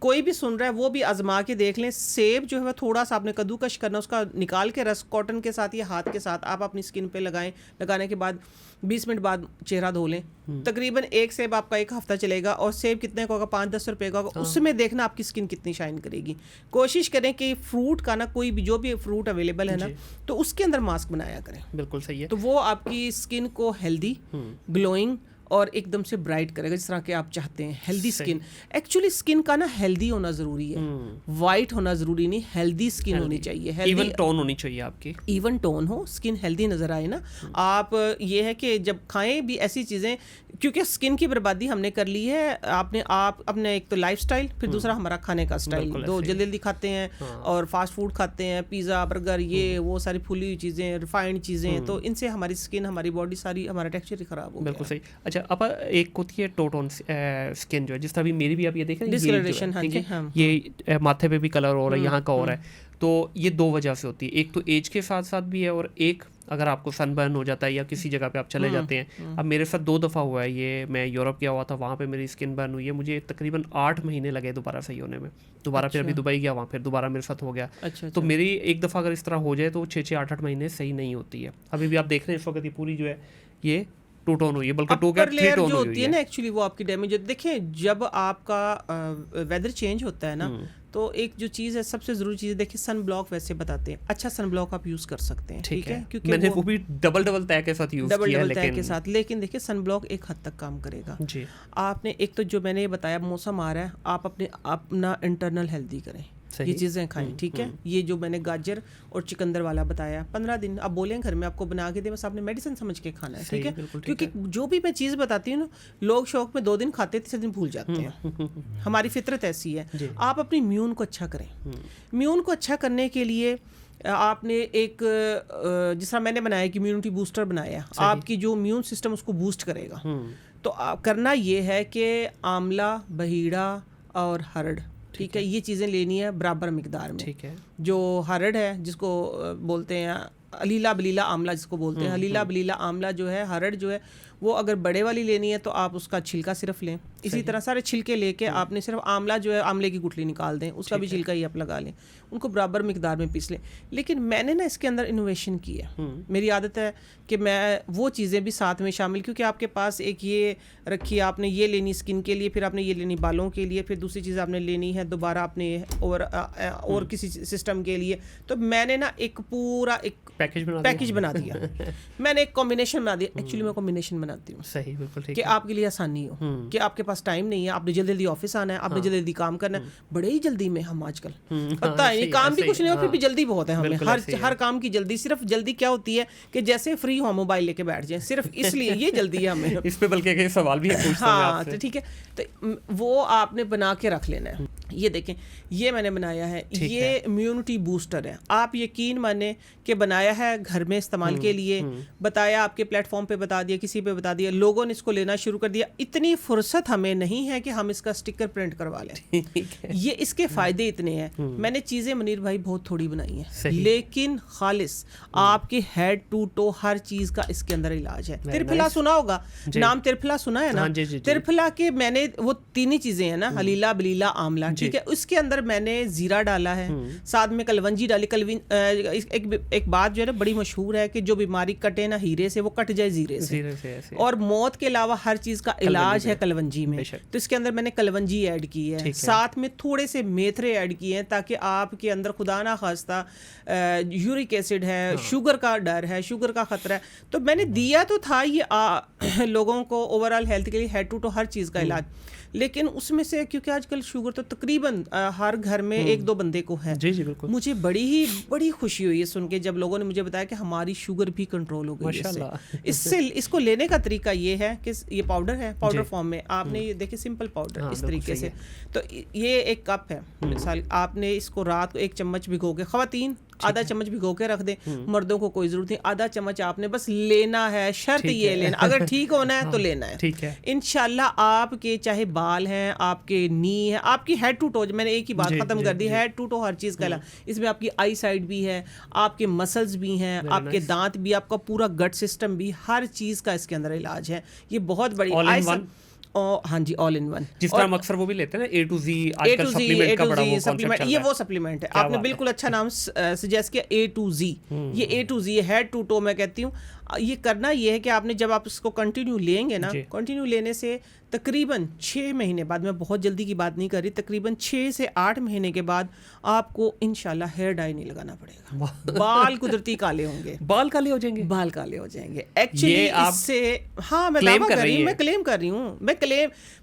कोई भी सुन रहा है वो भी आजमा के देख लें। सेब जो है वो थोड़ा सा आपने कद्दूकश करना, उसका निकाल के रस कॉटन के साथ या हाथ के साथ आप अपनी स्किन पे लगाएं। लगाने के बाद 20 मिनट बाद चेहरा धो लें। तकरीबन एक सेब आपका 1 हफ्ता चलेगा, और सेब कितने का होगा, 5-10 रुपए का होगा। उसमें देखना आपकी स्किन कितनी शाइन करेगी। कोशिश करें कि फ्रूट का ना, कोई भी जो भी फ्रूट अवेलेबल है ना, तो उसके अंदर मास्क बनाया करें। बिल्कुल सही है। तो वो आपकी स्किन को हेल्दी, ग्लोइंग और एकदम से ब्राइट करेगा जिस तरह के आप चाहते हैं। हेल्दी स्किन, एक्चुअली स्किन का ना हेल्दी होना जरूरी है, वाइट होना जरूरी नहीं, हेल्दी स्किन होनी चाहिए। इवन टोन होनी चाहिए आपकी, इवन टोन हो, स्किन हेल्दी नजर आए ना। आप ये है कि जब खाएं भी ऐसी चीजें, क्योंकि स्किन की बर्बादी हमने कर ली है। आप अपने एक तो लाइफस्टाइल, फिर दूसरा हमारा खाने का स्टाइल, दो जल्दी जल्दी खाते हैं और फास्ट फूड खाते हैं, पिज़्ज़ा बर्गर ये वो सारी फुली हुई चीज़ें, रिफाइंड चीज़ें, तो इनसे हमारी स्किन, हमारी बॉडी सारी, हमारा टेक्सचर ही खराब हो गया। बिल्कुल सही। अच्छा, अब एक होती है टोटोन स्किन जो है, जिस तरह भी मेरी भी आप ये देख रहे हैं, डिस्कलरेशन, हाँ जी, ये माथे पे भी कलर हो रहा है, यहाँ का हो रहा है। तो ये 2 वजह से होती है। एक तो एज के साथ साथ भी है, और एक अगर आपको सनबर्न हो जाता है या किसी जगह पे आप चले जाते हैं। अब मेरे साथ 2 दफ़ा हुआ है ये, मैं यूरोप गया हुआ था, वहाँ पे मेरी स्किन बर्न हुई है। मुझे तकरीबन 8 महीने लगे दोबारा सही होने में। दोबारा फिर अभी दुबई गया, वहाँ फिर दोबारा मेरे साथ हो गया। तो मेरी एक दफ़ा अगर इस तरह हो जाए तो 6-6, 8-8 महीने सही नहीं होती है। अभी भी आप देख रहे हैं इस वक्त ये पूरी जो है ये 2 टोन हुई है, बल्कि 2 क्या 3 टोन जो होती है ना, एक्चुअली वो आपकी डैमेज होती है। देखें, जब आपका वेदर चेंज होता है ना, तो एक जो चीज़ है, सबसे ज़रूरी चीज़ है, देखिए सन ब्लॉक वैसे बताते हैं, अच्छा सन ब्लॉक आप यूज़ कर सकते हैं, ठीक है, क्योंकि मैंने वो भी डबल तय के साथ यूज़ किया है, तय के साथ। लेकिन देखिए सन ब्लॉक एक हद तक काम करेगा जी। आपने एक तो जो मैंने बताया, मौसम आ रहा है, आप अपना इंटरनल हेल्दी करें, ये चीज़ें खाएं, ठीक है। ये जो मैंने गाजर और चिकंदर वाला बताया, 15 दिन आप बोलें घर में आपको बना के दे, बस आपने मेडिसिन समझ के खाना है, ठीक है। क्योंकि जो भी मैं चीज़ बताती हूँ ना, लोग शौक में 2 दिन खाते, 3 दिन भूल जाते हैं। हमारी फितरत ऐसी है। आप अपनी इम्यून को अच्छा करें। इम्यून को अच्छा करने के लिए आपने एक जिस तरह मैंने बनाया कि इम्यूनिटी बूस्टर बनाया, आपकी जो इम्यून सिस्टम उसको बूस्ट करेगा। तो करना ये है कि आंवला, बहीड़ा और हरड़, ठीक है, ये चीज़ें लेनी है बराबर मिकदार में, ठीक है। जो हरड़ है, जिसको बोलते हैं अलीला बलीला आंवला, जिसको बोलते हैं अलीला बलीला आंवला, जो है हरड़ जो है, वो अगर बड़े वाली लेनी है तो आप उसका छिलका सिर्फ लें। इसी तरह सारे छिलके लेके आपने सिर्फ आंवला जो है, आंवले की गुठली निकाल दें, उसका भी छिलका ही आप लगा लें, उनको बराबर मिकदार में पीस लें। लेकिन मैंने ना इसके अंदर इनोवेशन की है। मेरी आदत है कि मैं वो चीज़ें भी साथ में शामिल, क्योंकि आपके पास एक ये रखी, आपने ये लेनी स्किन के लिए, फिर आपने ये लेनी बालों के लिए, फिर दूसरी चीज़ आपने लेनी है दोबारा आपने और किसी सिस्टम के लिए। तो मैंने ना एक पूरा एक पैकेज बना दिया। मैंने एक कॉम्बिनेशन बना दिया। एक्चुअली मैं कॉम्बिनेशन बनाती हूँ, सही, बिल्कुल ठीक, कि आपके लिए आसानी हो, कि आपके पास टाइम नहीं है, आपने जल्दी जल्दी ऑफिस आना है, आपने जल्दी जल्दी काम करना है। बड़े ही जल्दी में हम आजकल, पता है काम भी कुछ नहीं हो, फिर भी जल्दी बहुत है हमें, हर काम की जल्दी। सिर्फ जल्दी क्या होती है कि जैसे फ्री हो मोबाइल लेके बैठ जाए, सिर्फ इसलिए ये जल्दी है हमें। इस पे बल्कि एक सवाल भी है, हाँ, तो ठीक है, तो वो आपने बना के रख लेना है। ये देखें, ये मैंने बनाया है, ये इम्यूनिटी बूस्टर है। आप यकीन माने कि बनाया है घर में इस्तेमाल के लिए, बताया आपके प्लेटफॉर्म पे, बता दिया, किसी पे बता दिया, लोगों ने इसको लेना शुरू कर दिया। इतनी फुर्सत हमें नहीं है कि हम इसका स्टिकर प्रिंट करवा लें। ये इसके फायदे इतने हैं। मैंने चीज़ें मनीर भाई बहुत थोड़ी बनाई हैं, लेकिन खालिस आपके हेड टू टो हर चीज़ का इसके अंदर इलाज है। तिरफला सुना होगा, नाम तिरफला सुना है ना? तिरफला के मैंने वो 3 ही चीज़ें हैं ना, हलीला बलीला आंवला, ठीक है। उसके अंदर मैंने जीरा डाला है, साथ में कलवंजी डाली। एक बात जो है ना बड़ी मशहूर है कि जो बीमारी कटे ना हीरे से, वो कट जाए जीरे से। और मौत के अलावा हर चीज का इलाज है कलवंजी में। तो इसके अंदर मैंने कलवंजी ऐड की है, साथ में थोड़े से मेथरे ऐड किए हैं, ताकि आपके अंदर खुदा ना खास्ता यूरिक एसिड है, शुगर का डर है, शुगर का खतरा है। तो मैंने दिया तो था ये लोगों को ओवरऑल हेल्थ के लिए, हेड टू टो हर चीज का इलाज। लेकिन उसमें से क्योंकि आजकल शुगर तो तकरीबन हर घर में 1-2 बंदे को है। जी बिल्कुल। मुझे बड़ी खुशी हुई है सुन के, जब लोगों ने मुझे बताया कि हमारी शुगर भी कंट्रोल हो गई है इससे। इसको लेने का तरीका ये है कि ये पाउडर है, पाउडर फॉर्म में आपने ये देखिए, सिंपल पाउडर इस तरीके से। तो ये 1 कप है मिसाल, आपने इसको रात को 1 चम्मच भिगो के, ख़वातीन आधा चम्मच भिगो के रख दें, मर्दों को कोई जरूरत नहीं, आधा चम्मच आपने बस लेना है। शर्त ये लेना, अगर ठीक होना है तो लेना है, ठीक है। इंशाल्लाह आपके चाहे बाल हैं, आपके नी है, आपकी हेड टू टो, मैंने एक ही बात खत्म कर दी, हेड टू टो हर चीज का। इसमें आपकी आई साइड भी है, आपके मसल्स भी हैं, आपके दांत भी, आपका पूरा गट सिस्टम भी, हर चीज का इसके अंदर इलाज है। ये बहुत बड़ी और हाँ जी, ऑल इन वन। जिस तरह हम अक्सर वो भी लेते हैं ना, A to Z, आजकल सप्लीमेंट का बड़ा वो सप्लीमेंट, कॉन्सेप्ट ये चल वो रहा है। सप्लीमेंट है। क्या आपने बात है। बिल्कुल अच्छा नाम सजेस्ट किया, A to Z। ये A to Z, head to toe मैं कहती हूँ। ये करना ये है कि आपने जब आप इसको कंटिन्यू लेंगे ना, जी। कंटिन्यू लेने से तकरीबन 6 महीने बाद, मैं बहुत जल्दी की बात नहीं कर रही, तकरीबन 6 से 8 महीने के बाद आपको इंशाल्लाह हेयर डाई नहीं लगाना पड़ेगा। बाल कुदरती काले होंगे, बाल काले हो जाएंगे। बाल काले हो जाएंगे एक्चुअली ये आप इससे। हाँ, मैं claim दावा कर कर रही रही हूँ, है। मैं क्लेम कर रही हूँ,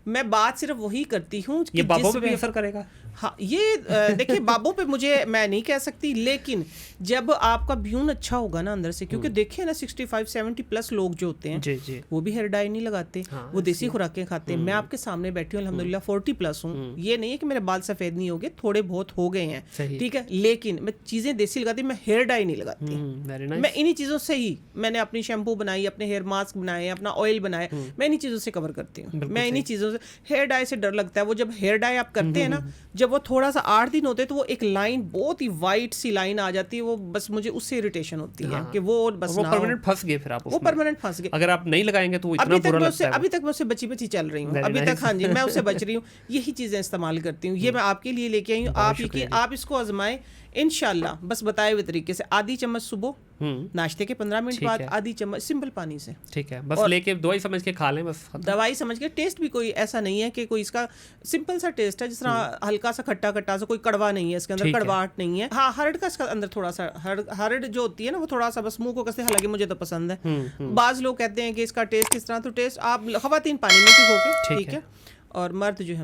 मैं बात सिर्फ वही करती हूँ कि ये बाबों पे भी जिसमें- असर करेगा। हाँ, ये देखिए बाबों पे मुझे मैं नहीं कह सकती, लेकिन जब आपका ब्यून अच्छा होगा ना अंदर से, क्योंकि देखिए ना 65-70 प्लस लोग जो होते हैं जी जी। वो भी हेयर डाई नहीं लगाते, हाँ, वो देसी खुराकें खाते हैं। मैं आपके सामने बैठी हूँ अल्हम्दुलिल्लाह 40 प्लस हूँ, ये नहीं है कि मेरे बाल सफेद नहीं हो गए, थोड़े बहुत हो गए हैं, सही। ठीक है, लेकिन मैं चीजें देसी लगाती, मैं हेयर डाई नहीं लगाती। वेरी मैं नाइस। इन्हीं चीज़ों से ही, मैंने अपनी शैम्पू बनाई, अपने हेयर मास्क बनाए, अपना ऑयल बनाया, मैं इन्हीं चीज़ों से कवर करती हूँ। मैं इन्हीं चीज़ों से, हेयर डाई से डर लगता है। वो जब हेयर डाई आप करते हैं ना, जब वो थोड़ा सा 8 दिन होते हैं तो वो एक लाइन, बहुत ही वाइट सी लाइन आ जाती है, वो बस मुझे उससे इरिटेशन होती है कि वो बस वो ना हो। परमानेंट फंस गए फिर आप वो उसमें। परमानेंट फंस गए। अगर आप नहीं लगाएंगे तो वो इतना अभी तक बुरा मैं लगता उससे है। अभी तक मैं उससे बची बची चल रही हूँ, Very अभी nice. तक। हाँ जी, मैं उससे बच रही हूँ, यही चीज़ें इस्तेमाल करती हूँ। ये मैं आपके लिए लेके आई हूँ, आप ही की, आप इसको आजमाएं इंशाल्लाह, बस बताए हुए तरीके से। आधी चम्मच सुबह, नाश्ते के 15 मिनट ठीक बाद है। आधी चम्मच सिंपल पानी से। ठीक है, बस और- लेके दवाई समझ के खा लें बस। दवाई समझ के, टेस्ट भी कोई ऐसा नहीं है कि कोई इसका सिंपल सा टेस्ट है, जिस तरह हल्का सा खट्टा खट्टा सा, कोई कड़वा नहीं है इसके अंदर, ठीक है। कड़वाहट नहीं है। हाँ, हर्ड का इसका अंदर थोड़ा सा हर्ड जो होती है ना, वो थोड़ा सा बस मुंह को कसते, हालांकि मुझे तो पसंद है। बाज लोग कहते हैं कि इसका टेस्ट किस तरह, तो टेस्ट आप खवातीन पानी में भिगो के, ठीक ठीक है। है, और मर्द जो है